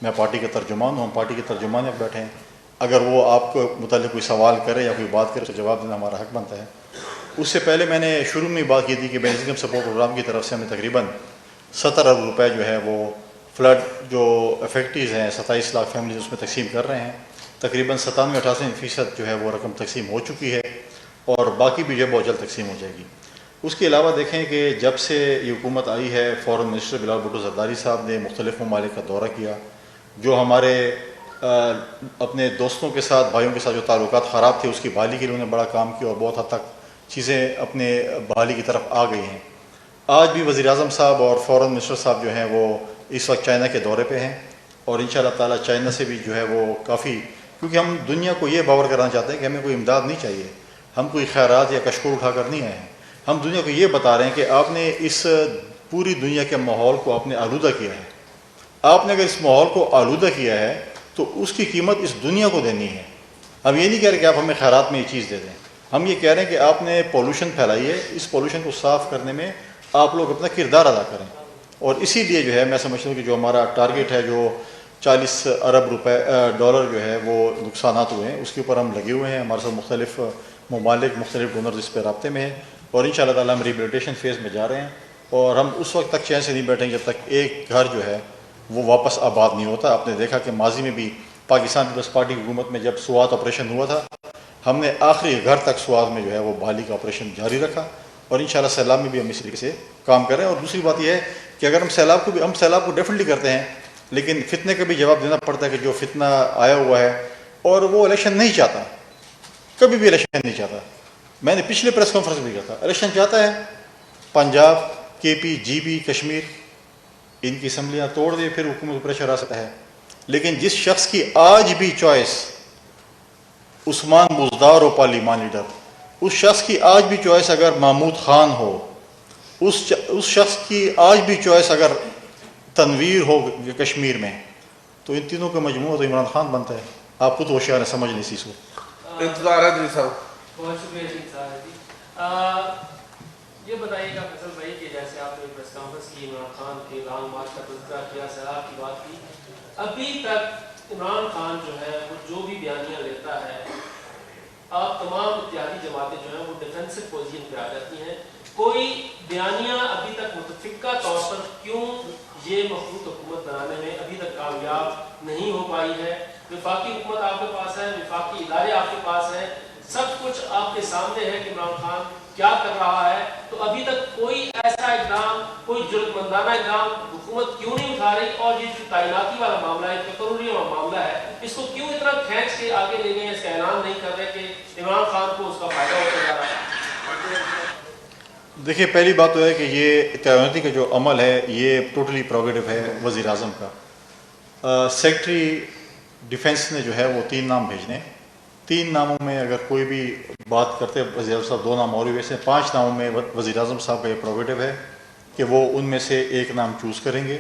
میں پارٹی کا ترجمان ہوں، ہم پارٹی کے ترجمان اب بیٹھے ہیں، اگر وہ آپ کو متعلق کوئی سوال کرے یا کوئی بات کرے تو جواب دینا ہمارا حق بنتا ہے۔ اس سے پہلے میں نے شروع میں بات کی تھی کہ بین سپورٹ پروگرام کی طرف سے ہمیں تقریباً 70 ارب روپے جو ہے وہ فلڈ جو افیکٹیز ہیں 27 لاکھ فیملیز اس میں تقسیم کر رہے ہیں، تقریباً 97-98% جو ہے وہ رقم تقسیم ہو چکی ہے اور باقی بھی جو ہے بہت جلد تقسیم ہو جائے گی۔ اس کے علاوہ دیکھیں کہ جب سے یہ حکومت آئی ہے، فورن منسٹر بلال بھٹو زرداری صاحب نے مختلف ممالک کا دورہ کیا، جو ہمارے اپنے دوستوں کے ساتھ، بھائیوں کے ساتھ جو تعلقات خراب تھے اس کی بحالی کے لیے انہوں نے بڑا کام کیا اور بہت حد تک چیزیں اپنے بحالی کی طرف آ گئی ہیں۔ آج بھی وزیر اعظم صاحب اور فورن منسٹر صاحب جو ہیں وہ اس وقت چائنا کے دورے پہ ہیں، اور انشاءاللہ تعالیٰ چائنا سے بھی جو ہے وہ کافی، کیونکہ ہم دنیا کو یہ باور کرانا چاہتے ہیں کہ ہمیں کوئی امداد نہیں چاہیے، ہم کوئی خیرات یا کشکول اٹھا کر نہیں آئے ہیں، ہم دنیا کو یہ بتا رہے ہیں کہ آپ نے اس پوری دنیا کے ماحول کو آپ نے آلودہ کیا ہے، آپ نے اگر اس ماحول کو آلودہ کیا ہے تو اس کی قیمت اس دنیا کو دینی ہے۔ ہم یہ نہیں کہہ رہے کہ آپ ہمیں خیرات میں یہ چیز دے دیں، ہم یہ کہہ رہے ہیں کہ آپ نے پولوشن پھیلائی ہے، اس پولوشن کو صاف کرنے میں آپ لوگ اپنا کردار ادا کریں، اور اسی لیے جو ہے میں سمجھتا ہوں کہ جو ہمارا ٹارگیٹ ہے جو 40 ارب ڈالر جو ہے وہ نقصانات ہوئے ہیں، اس کے اوپر ہم لگے ہوئے ہیں، ہمارے ساتھ مختلف ممالک، مختلف ڈونرز اس پہ رابطے میں ہیں، اور انشاءاللہ تعالیٰ ہم ریبلیٹیشن فیز میں جا رہے ہیں، اور ہم اس وقت تک چین سے نہیں بیٹھیں گے جب تک ایک گھر جو ہے وہ واپس آباد نہیں ہوتا۔ آپ نے دیکھا کہ ماضی میں بھی پاکستان پیپلز پارٹی کی حکومت میں جب سوات آپریشن ہوا تھا، ہم نے آخری گھر تک سوات میں جو ہے وہ بحالی کا آپریشن جاری رکھا، اور انشاءاللہ سیلاب میں بھی ہم اس طریقے سے کام کر رہے ہیں۔ اور دوسری بات یہ ہے کہ اگر ہم سیلاب کو ڈیفینیٹلی کرتے ہیں، لیکن فتنے کا بھی جواب دینا پڑتا ہے کہ جو فتنہ آیا ہوا ہے اور وہ الیکشن نہیں چاہتا، کبھی بھی الیکشن نہیں چاہتا، میں نے پچھلے پریس کانفرنس بھی کہا تھا، الیکشن چاہتا ہے پنجاب، کے پی، جی بی، کشمیر، ان کی اسمبلیاں توڑ دے، پھر حکومت پریشر آ سکتا ہے، لیکن جس شخص کی آج بھی چوائس عثمان بزدار ہو پارلیمان لیڈر، اس شخص کی آج بھی چوائس اگر محمود خان ہو، اس شخص کی آج بھی چوائس اگر تنویر ہو کشمیر میں، تو ان تینوں کا مجموعہ تو عمران خان بنتا ہے۔ آپ خود ہوشیار ہیں، سمجھ نہیں اس کو۔ انتظار ہے صاحب۔ بہت شکریہ جی۔ یہ بتائیے گا فیصل بھائی کہ جیسے آپ نے پریس کانفرنس کی، عمران خان کے لانگ مارچ کا تذکرہ کیا، سیلاب کی بات کی، ابھی تک عمران خان جو ہے وہ جو بھی بیانیاں لیتا ہے، آپ تمام اتحادی جماعتیں جو ہیں وہ ڈیفینسو پوزیشن پہ آ جاتی ہیں، کوئی بیانیہ ابھی تک متفقہ طور پر کیوں یہ مخلوط حکومت بنانے میں ابھی تک کامیاب نہیں ہو پائی ہے؟ وفاقی حکومت آپ کے پاس ہے، وفاقی ادارے آپ کے پاس ہیں، سب کچھ آپ کے سامنے ہے کہ عمران خان کیا کر رہا ہے، تو ابھی تک کوئی ایسا اقدام، کوئی جرأتمندانہ اقدام حکومت کیوں نہیں اٹھا رہی؟ اور یہ جو تعیناتی والا معاملہ ہے، تقرری والا معاملہ ہے، اس کو کیوں اتنا کھینچ کے آگے لے گئے، اس کا اعلان نہیں کر رہے کہ عمران خان کو اس کا فائدہ ہوتا جا رہا ہے؟ دیکھیے پہلی بات تو ہے کہ یہ تعیناتی کا جو عمل ہے یہ ٹوٹلی پروگیٹو ہے وزیر اعظم کا. سیکرٹری ڈیفنس نے جو ہے وہ 3 نام بھیجنے ہیں. 3 ناموں میں اگر کوئی بھی بات کرتے وزیر اعظم صاحب 2 نام اور بھی ویسے 5 ناموں میں وزیر اعظم صاحب کا یہ پروگیٹو ہے کہ وہ ان میں سے ایک نام چوز کریں گے.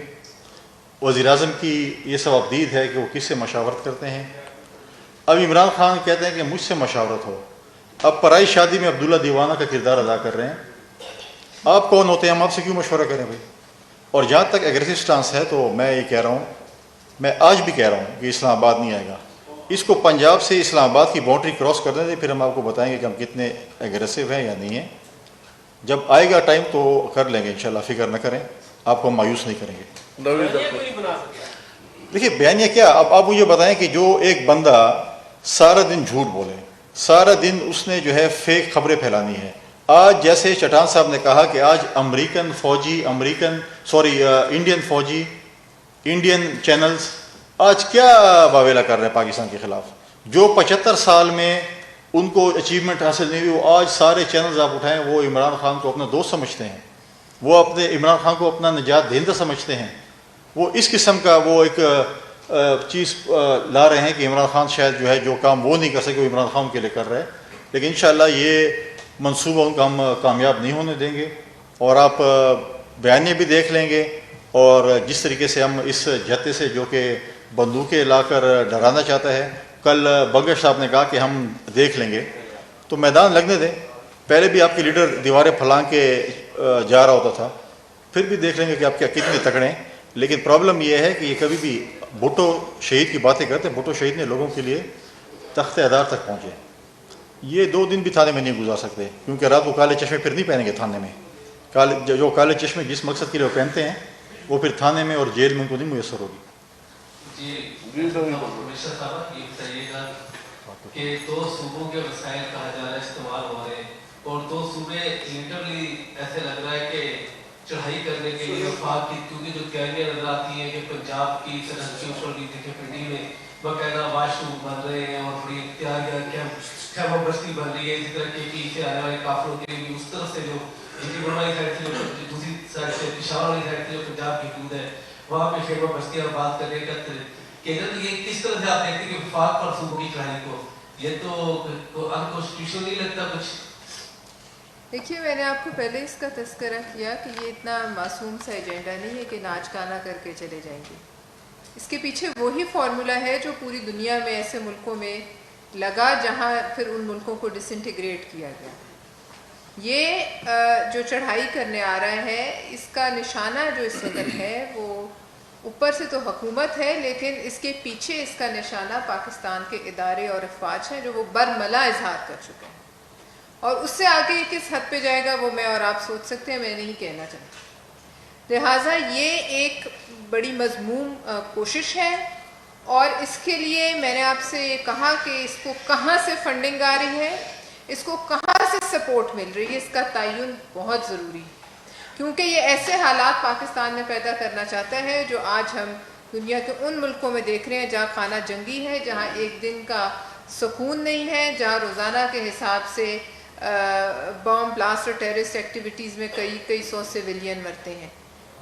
وزیر اعظم کی یہ ثوابدید ہے کہ وہ کس سے مشاورت کرتے ہیں. اب عمران خان کہتے ہیں کہ مجھ سے مشاورت ہو. اب پرائی شادی میں عبداللہ دیوانہ کا کردار ادا کر رہے ہیں. آپ کون ہوتے ہیں؟ ہم آپ سے کیوں مشورہ کریں بھائی؟ اور جہاں تک ایگریسو سٹانس ہے تو میں یہ کہہ رہا ہوں، میں آج بھی کہہ رہا ہوں کہ اسلام آباد نہیں آئے گا. اس کو پنجاب سے اسلام آباد کی باؤنڈری کراس کر دیں گے، پھر ہم آپ کو بتائیں گے کہ ہم کتنے ایگریسو ہیں یا نہیں ہیں. جب آئے گا ٹائم تو کر لیں گے انشاءاللہ، فکر نہ کریں، آپ کو مایوس نہیں کریں گے. دیکھیے بیانیہ کیا، اب آپ مجھے بتائیں کہ جو ایک بندہ سارا دن جھوٹ بولے، سارا دن اس نے جو ہے فیک خبریں پھیلانی ہے. آج جیسے چٹان صاحب نے کہا کہ آج انڈین فوجی انڈین چینلز آج کیا واویلا کر رہے ہیں پاکستان کے خلاف. جو 75 سال میں ان کو اچیومنٹ حاصل نہیں ہوئی، وہ آج سارے چینلز آپ اٹھائیں وہ عمران خان کو اپنا دوست سمجھتے ہیں، وہ اپنے عمران خان کو اپنا نجات دہندہ سمجھتے ہیں. وہ اس قسم کا وہ ایک چیز لا رہے ہیں کہ عمران خان شاید جو ہے جو کام وہ نہیں کر سکے وہ عمران خان کے لیے کر رہے ہیں. لیکن انشاءاللہ یہ منصوبہ ان کا ہم کامیاب نہیں ہونے دیں گے. اور آپ بیانیے بھی دیکھ لیں گے، اور جس طریقے سے ہم اس جھتے سے جو کہ بندوقیں لا کر ڈرانا چاہتا ہے. کل بنگش صاحب نے کہا کہ ہم دیکھ لیں گے، تو میدان لگنے دیں. پہلے بھی آپ کے لیڈر دیواریں پھلانگ کے جا رہا ہوتا تھا، پھر بھی دیکھ لیں گے کہ آپ کیا کتنے تکڑے ہیں. لیکن پرابلم یہ ہے کہ یہ کبھی بھی بھٹو شہید کی باتیں کرتے ہیں. بھٹو شہید نے لوگوں کے لیے تخت ادار تک پہنچے. یہ 2 دن بھی تھانے میں نہیں گزار سکتے، کیونکہ رات کو کالے چشمے پھر نہیں پہنیں گے تھانے میں. جو کالے چشمے جس مقصد کے لیے وہ پہنتے ہیں وہ پھر تھانے میں اور جیل میں ان کو نہیں میسر ہوگی. یہ بتائیے گا کہ 2 صوبوں کے وسائل کہا جا رہا ہے استعمال ہو رہے ہیں، اور 2 صوبے لٹرلی ایسے لگ رہا ہے کہ چڑھائی کرنے کے لیے وفاق کی، کیونکہ جو تیاریاں نظر آتی ہیں کہ پنجاب کی سرحد کے اوپر بھی دیکھیں پنڈی میں باقاعدہ واش روم بن رہے ہیں اور بڑی تیاریاں خیمہ بستی بن رہی ہے. اسی طرح کے پی سے آنے والے کافروں کے لیے بھی اس طرف سے جو والی سائڈ سے جو دوسری سائڈ سے پشاور والی سائڈ سے جو پنجاب کی حدود ہے وہاں پہ خیمہ بستیاں بات کرنے کا کہ یہ کس طرح سے آپ دیکھتے ہیں کہ وفاق پر صوبوں کی چڑھائی کو، یہ تو انکانسٹیٹیوشنل نہیں لگتا کچھ؟ دیکھیے میں نے آپ کو پہلے اس کا تذکرہ کیا کہ یہ اتنا معصوم سا ایجنڈا نہیں ہے کہ ناچ گانا کر کے چلے جائیں گے. اس کے پیچھے وہی فارمولا ہے جو پوری دنیا میں ایسے ملکوں میں لگا جہاں پھر ان ملکوں کو ڈس انٹیگریٹ کیا گیا. یہ جو چڑھائی کرنے آ رہا ہے اس کا نشانہ جو اس وقت ہے وہ اوپر سے تو حکومت ہے، لیکن اس کے پیچھے اس کا نشانہ پاکستان کے ادارے اور افواج ہیں جو وہ برملا اظہار کر چکے ہیں. اور اس سے آگے کس حد پہ جائے گا وہ میں اور آپ سوچ سکتے ہیں، میں نہیں کہنا چاہتا. لہٰذا یہ ایک بڑی مذموم کوشش ہے، اور اس کے لیے میں نے آپ سے یہ کہا کہ اس کو کہاں سے فنڈنگ آ رہی ہے، اس کو کہاں سے سپورٹ مل رہی ہے، اس کا تعین بہت ضروری ہے. کیونکہ یہ ایسے حالات پاکستان میں پیدا کرنا چاہتا ہے جو آج ہم دنیا کے ان ملکوں میں دیکھ رہے ہیں جہاں خانہ جنگی ہے، جہاں ایک دن کا سکون نہیں ہے، جہاں روزانہ کے حساب سے بام بلاسٹ اور ٹیررسٹ ایکٹیویٹیز میں کئی 100 سویلین مرتے ہیں.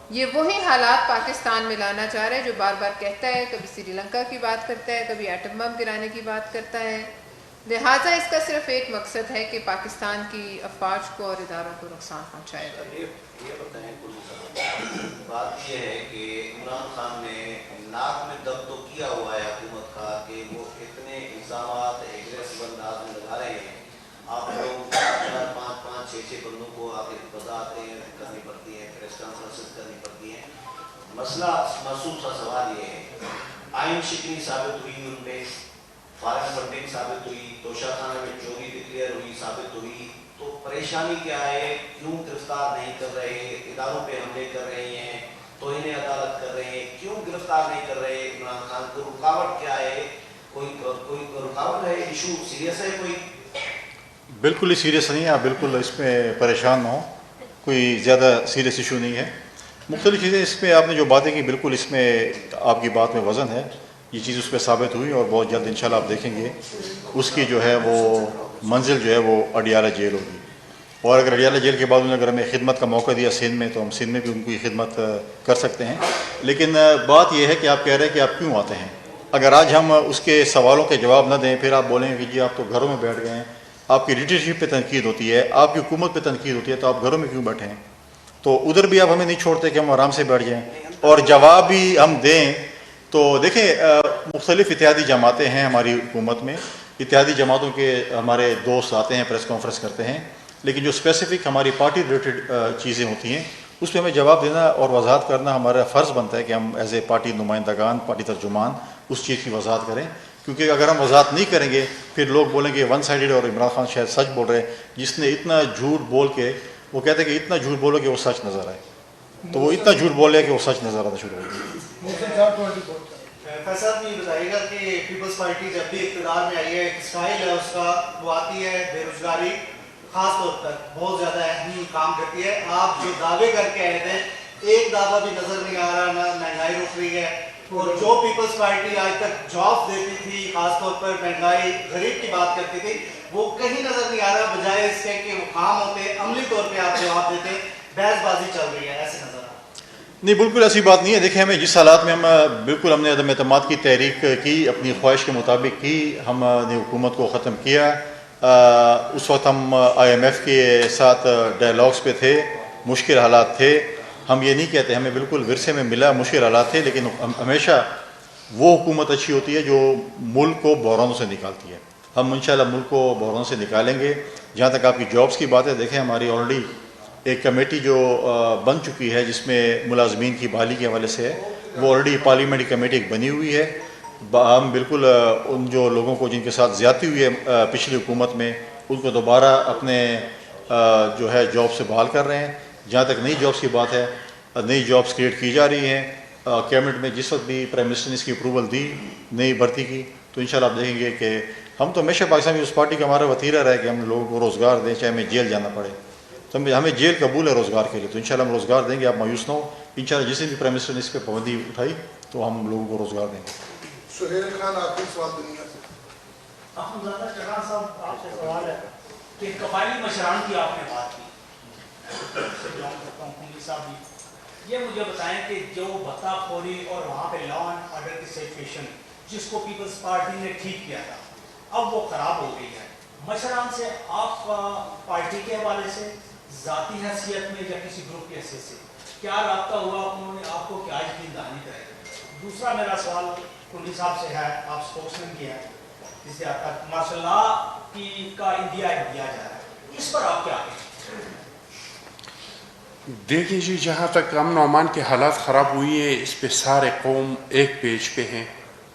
یہ وہی حالات پاکستان میں لانا چاہ رہا ہے جو بار بار کہتا ہے، کبھی سری لنکا کی بات کرتا ہے، کبھی ایٹم بم گرانے کی بات کرتا ہے. لہٰذا اس کا صرف ایک مقصد ہے کہ پاکستان کی افواج کو اور اداروں کو نقصان پہنچائے گا. یہ بتائیں بات یہ ہے کہ عمران خان نے ناک میں دم تو کیا ہوا ہے حکومت کا کہ وہ اتنے الزامات ایگریسو انداز میں لگا رہے ہیں. آپ لوگ 4 5 5 6 6 بندوں کو آگے وضاحتیں کرنی پڑتی ہیں، پریس کانفرنسز کرنی پڑتی ہیں. مسئلہ معصوم سا سوال یہ ہے، آئین شکنی ثابت ہوئی، ان میں فارغ فنڈنگ ثابت ہوئی، توشہ خانہ میں چوری ڈکلیئر ہوئی ثابت ہوئی، تو پریشانی کیا ہے, کیوں گرفتار نہیں کر رہے, اداروں پہ حملے کر رہے ہیں, توہین عدالت کر رہے ہیں, کیوں گرفتار نہیں کر رہے عمران خان کو, رکاوٹ کیا ہے, کوئی رکاوٹ ہے, ایشو سیریس ہے کوئی؟ بالکل ہی سیریس نہیں ہے, آپ بالکل اس میں پریشان نہ ہوں, کوئی زیادہ سیریس ایشو نہیں ہے. مختلف چیزیں اس میں آپ نے جو باتیں کی, بالکل اس میں آپ کی بات میں وزن ہے, یہ چیز اس پہ ثابت ہوئی اور بہت جلد انشاءاللہ آپ دیکھیں گے اس کی جو ہے وہ منزل جو ہے وہ اڈیالہ جیل ہوگی. اور اگر اڈیالہ جیل کے بعد انہوں نے اگر ہمیں خدمت کا موقع دیا سندھ میں, تو ہم سندھ میں بھی ان کی خدمت کر سکتے ہیں. لیکن بات یہ ہے کہ آپ کہہ رہے ہیں کہ آپ کیوں آتے ہیں. اگر آج ہم اس کے سوالوں کے جواب نہ دیں, پھر آپ بولیں گے کہ جی آپ تو گھروں میں بیٹھ گئے ہیں, آپ کی لیڈرشپ پہ تنقید ہوتی ہے, آپ کی حکومت پہ تنقید ہوتی ہے, تو آپ گھروں میں کیوں بیٹھے ہیں. تو ادھر بھی آپ ہمیں نہیں چھوڑتے کہ ہم آرام سے بیٹھ جائیں, اور جواب بھی ہم دیں. تو دیکھیں مختلف اتحادی جماعتیں ہیں ہماری حکومت میں, اتحادی جماعتوں کے ہمارے دوست آتے ہیں, پریس کانفرنس کرتے ہیں, لیکن جو اسپیسیفک ہماری پارٹی ریلیٹڈ چیزیں ہوتی ہیں اس پہ ہمیں جواب دینا اور وضاحت کرنا ہمارا فرض بنتا ہے کہ ہم ایز اے پارٹی نمائندگان, پارٹی ترجمان اس چیز کی وضاحت کریں. کیونکہ اگر ہم وضاحت نہیں کریں گے پھر لوگ بولیں گے ون سائیڈڈ, اور عمران خان شاید سچ بول رہے ہیں, جس نے اتنا جھوٹ بول کے, وہ کہتے ہیں کہ اتنا جھوٹ بولو کہ وہ سچ نظر آئے, تو وہ اتنا جھوٹ بولے کہ وہ سچ نظر آنا شروع ہو گیا. فیصل یہ بتائیے گا کہ پیپلز پارٹی جب بھی اقتدار میں آئی ہے, ایک اسٹائل ہے اس کا, وہ آتی ہے بے روزگاری خاص طور پر بہت زیادہ اہم کام کرتی ہے. آپ جو دعوے کر کے آئے تھے, ایک دعویٰ بھی نظر نہیں آ رہا, نہ مہنگائی رک رہی ہے, اور جو پیپلز پارٹی آج تک جاب دیتی تھی, خاص طور پر مہنگائی غریب کی بات کرتی تھی, وہ کہیں نظر نہیں آ رہا. بجائے اس کے کہ وہ کام ہوتے, عملی طور پہ آپ جواب دیتے, بحث بازی چل رہی ہے, ایسے نظر آ رہا. نہیں, بالکل ایسی بات نہیں ہے. دیکھیں ہمیں جس حالات میں ہم نے عدم اعتماد کی تحریک کی, اپنی خواہش کے مطابق کی, ہم نے حکومت کو ختم کیا. اس وقت ہم IMF کے ساتھ ڈائلاگس پہ تھے, مشکل حالات تھے. ہم یہ نہیں کہتے, ہمیں بالکل ورثے میں ملا, مشکل حالات تھے, لیکن ہمیشہ وہ حکومت اچھی ہوتی ہے جو ملک کو بحرانوں سے نکالتی ہے. ہم انشاءاللہ ملک کو بحرانوں سے نکالیں گے. جہاں تک آپ کی جابس کی بات ہے, دیکھیں ہماری آلریڈی ایک کمیٹی جو بن چکی ہے جس میں ملازمین کی بحالی کے حوالے سے ہے, وہ آلریڈی پارلیمنٹری کمیٹی ایک بنی ہوئی ہے. ہم بالکل ان جو لوگوں کو جن کے ساتھ زیادتی ہوئی ہے پچھلی حکومت میں, ان کو دوبارہ اپنے جو ہے جاب سے بحال کر رہے ہیں. جہاں تک نئی جابس کی بات ہے, نئی جابس کریٹ کی جا رہی ہیں. کیبنٹ میں جس وقت بھی پرائم منسٹر نے اس کی اپروول دی نئی بھرتی کی, تو انشاءاللہ آپ دیکھیں گے کہ ہم تو ہمیشہ پاکستان پیپلز پارٹی کا ہمارا وتیرہ رہا ہے کہ ہم لوگوں کو روزگار دیں, چاہے ہمیں جیل جانا پڑے. تو ہمیں جیل قبول ہے روزگار کے لیے, تو انشاءاللہ ہم روزگار دیں گے, آپ مایوس نہ ہو. انشاءاللہ جس دن بھی پرائم منسٹر نے اس پہ پابندی اٹھائی تو ہم لوگوں کو روزگار دیں گے. سہیل خان آخری سوال دنیا سے. احمدزادہ چران صاحب, آپ سے سوال ہے کہ قبائلی مشران کی آپ نے بات کی, صاحب یہ مجھے بتائیں کہ جو بھتہ خوری اور وہاں پہ لا اینڈ آرڈر کی سچویشن جس کو پیپلز پارٹی نے ٹھیک کیا تھا, اب وہ خراب ہو گئی ہے. مشران سے آپ پارٹی کے حوالے سے, ذاتی حیثیت میں یا کسی گروپ کی حیثیت سے کیا رابطہ ہوا, انہوں نے آپ کو کیا یقین دہانی کرائی؟ دوسرا میرا سوال کلی صاحب سے ہے, آپ اسپوکس مین کی ہے, جسے مارشل لا کا انڈیا دیا جا رہا ہے, اس پر آپ کیا کہیں؟ دیکھیں جی, جہاں تک امن و امان کے حالات خراب ہوئی ہیں, اس پہ سارے قوم ایک پیج پہ ہیں.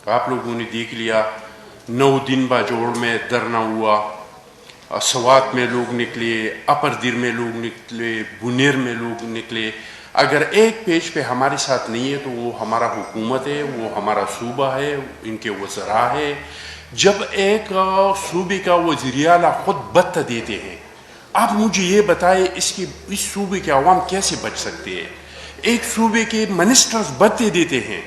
آپ لوگوں نے دیکھ لیا 9 دن باجوڑ میں دھرنا ہوا, سوات میں لوگ نکلے, اپر دیر میں لوگ نکلے, بنیر میں لوگ نکلے. اگر ایک پیج پہ ہمارے ساتھ نہیں ہے تو وہ ہمارا حکومت ہے, وہ ہمارا صوبہ ہے, ان کے وزراء ہے. جب ایک صوبے کا وزیر اعلیٰ خود بت دیتے ہیں, آپ مجھے یہ بتائیں اس صوبے کے عوام کیسے بچ سکتے ہیں؟ ایک صوبے کے منسٹرز بتیں دیتے ہیں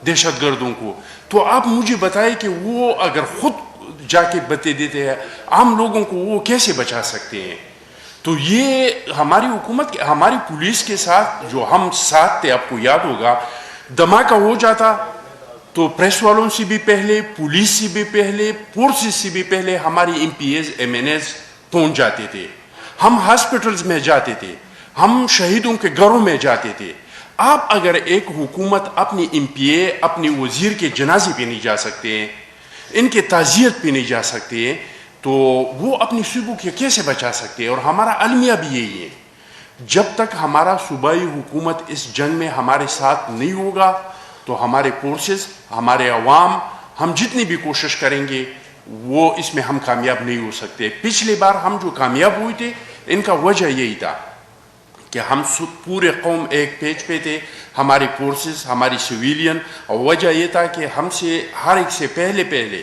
دہشت گردوں کو, تو آپ مجھے بتائیں کہ وہ اگر خود جا کے بتیں دیتے ہیں عام لوگوں کو, وہ کیسے بچا سکتے ہیں؟ تو یہ ہماری حکومت کے, ہماری پولیس کے ساتھ جو ہم ساتھ تھے, آپ کو یاد ہوگا دھماکہ ہو جاتا تو پریس والوں سے بھی پہلے, پولیس سے بھی پہلے, فورسز سے بھی پہلے ہماری MPs MNs پہنچ جاتے تھے. ہم ہاسپٹلز میں جاتے تھے, ہم شہیدوں کے گھروں میں جاتے تھے. آپ اگر ایک حکومت اپنی MPA, اپنی وزیر کے جنازے پہ نہیں جا سکتے ہیں, ان کے تعزیت پہ نہیں جا سکتے ہیں, تو وہ اپنی صوبوں کے کیسے بچا سکتے ہیں؟ اور ہمارا المیہ بھی یہی ہے, جب تک ہمارا صوبائی حکومت اس جنگ میں ہمارے ساتھ نہیں ہوگا تو ہمارے فورسز, ہمارے عوام, ہم جتنی بھی کوشش کریں گے وہ اس میں ہم کامیاب نہیں ہو سکتے. پچھلی بار ہم جو کامیاب ہوئے تھے ان کا وجہ یہی تھا کہ ہم پورے قوم ایک پیج پہ تھے، ہماری فورسز، ہماری سویلین، اور وجہ یہ تھا کہ ہم سے ہر ایک سے پہلے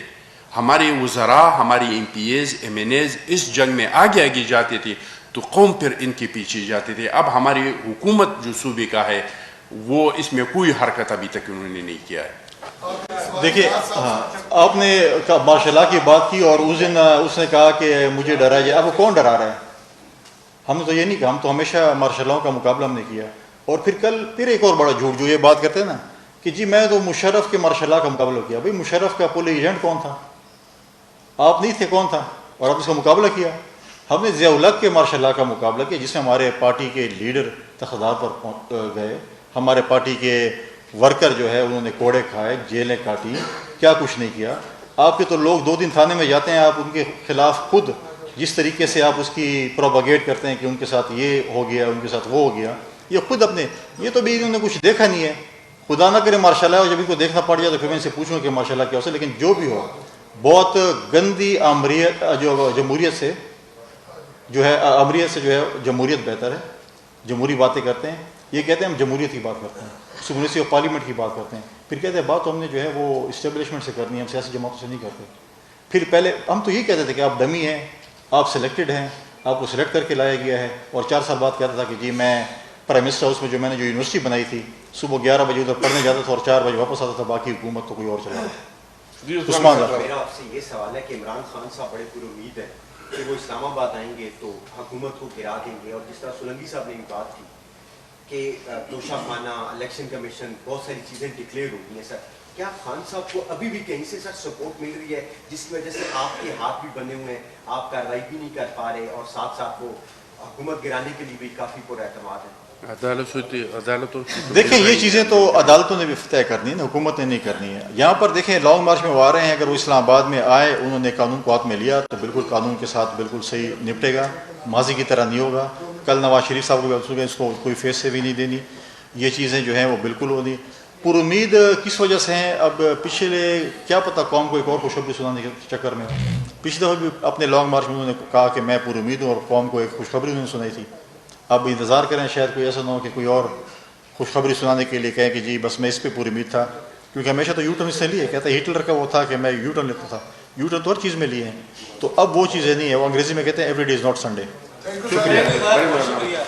ہمارے وزراء، ہماری M P As, M N As اس جنگ میں آگے جاتے تھے تو قوم پھر ان کے پیچھے جاتے تھے. اب ہماری حکومت جو صوبے کا ہے وہ اس میں کوئی حرکت ابھی تک انہوں نے نہیں کیا ہے. دیکھیے آپ نے مارشل لا کی بات کی اور اس دن اس نے کہا کہ مجھے ڈرایا جائے. اب وہ کون ڈرا رہا ہے؟ ہم نے تو یہ نہیں کہا، ہم تو ہمیشہ مارشل لا کا مقابلہ ہم نے کیا. اور پھر ایک اور بڑا جھوٹ جو یہ بات کرتے ہیں نا کہ جی میں تو مشرف کے مارشل لا کا مقابلہ کیا. بھائی مشرف کا پولیس ایجنٹ کون تھا؟ آپ نہیں تھے، کون تھا؟ اور آپ اس کا مقابلہ کیا. ہم نے ضیاء الحق کے مارشل لا کا مقابلہ کیا جس میں ہمارے پارٹی کے لیڈر تخدار پر گئے، ہمارے پارٹی کے ورکر جو ہے انہوں نے کوڑے کھائے، جیلیں کاٹی، کیا کچھ نہیں کیا. آپ کے تو لوگ 2 دن تھانے میں جاتے ہیں، آپ ان کے خلاف خود جس طریقے سے آپ اس کی پروپیگیٹ کرتے ہیں کہ ان کے ساتھ یہ ہو گیا، ان کے ساتھ وہ ہو گیا، یہ خود اپنے یہ تو بھی انہوں نے کچھ دیکھا نہیں ہے. خدا نہ کرے مارشل اللہ، اور جب ان کو دیکھنا پڑ جائے تو پھر میں ان سے پوچھوں کہ مارشل اللہ کیا ہو. لیکن جو بھی ہو بہت گندی آمریت جو جمہوریت سے جو ہے امریت سے جو ہے جمہوریت بہتر ہے. جمہوری باتیں کرتے ہیں، یہ کہتے ہیں ہم جمہوریت کی بات کرتے ہیں، سپریسی آف پارلیمنٹ کی بات کرتے ہیں، پھر کہتے ہیں بات تو ہم نے جو ہے وہ اسٹیبلشمنٹ سے کرنی ہے، ہم سیاسی جماعتوں سے نہیں کرتے. پھر پہلے ہم تو یہ کہتے تھے کہ آپ ڈمی ہیں، آپ سلیکٹڈ ہیں، آپ کو سلیکٹ کر کے لایا گیا ہے. اور 4 سال بعد کہتا تھا کہ جی میں پرائم منسٹر ہاؤس میں جو میں نے جو یونیورسٹی بنائی تھی صبح 11 بجے ادھر پڑھنے جاتا تھا اور 4 بجے واپس آتا تھا، باقی حکومت تو کوئی اور چلا رہا. عثمان میرا آپ سے یہ سوال ہے کہ عمران خان صاحب بڑے پر امید ہیں کہ وہ اسلام آباد آئیں گے تو حکومت کو گرا دیں گے، اور جس طرح سولنگی صاحب نے بھی بات کی کہ توشہ خانہ، الیکشن کمیشن، بہت ساری چیزیں ڈکلیئر ہو گئی ہیں. سر کیا خان صاحب کو ابھی بھی کہیں سے سر سپورٹ مل رہی ہے جس کی وجہ سے آپ کے ہاتھ بھی بنے ہوئے ہیں، آپ کارروائی بھی نہیں کر پا رہے اور ساتھ ساتھ وہ حکومت گرانے کے لیے بھی کافی پر اعتماد ہے؟ دیکھیں یہ چیزیں تو عدالتوں نے بھی طے کرنی ہے نا، حکومت نے نہیں کرنی ہے. یہاں پر دیکھیں لانگ مارچ میں وہ آ رہے ہیں، اگر وہ اسلام آباد میں آئے، انہوں نے قانون کو ہاتھ میں لیا تو بالکل قانون کے ساتھ بالکل صحیح نپٹے گا، ماضی کی طرح نہیں ہوگا. کل نواز شریف صاحب کو بھی اس کو کوئی فیس سے بھی نہیں دینی. یہ چیزیں جو ہیں وہ بالکل ہونی. پر امید کس وجہ سے ہیں؟ اب پچھلے کیا پتہ قوم کو ایک اور خوشخبری سنانے کے چکر میں، پچھلے دفعہ بھی اپنے لانگ مارچ میں انہوں نے کہا کہ میں پر امید ہوں اور قوم کو ایک خوشخبری انہوں نے سنائی تھی. اب انتظار کریں شاید کوئی ایسا نہ ہو کہ کوئی اور خوشخبری سنانے کے لیے کہیں کہ جی بس میں اس پہ پوری امید تھا، کیونکہ ہمیشہ تو یو ٹرن اس نے لیے. کہتا ہے ہٹلر کا وہ تھا کہ میں یو ٹرن لیتا تھا، یو ٹرن تو ہر چیز میں لیے ہیں. تو اب وہ چیزیں نہیں ہے. وہ انگریزی میں کہتے ہیں every day is not Sunday. شکریہ.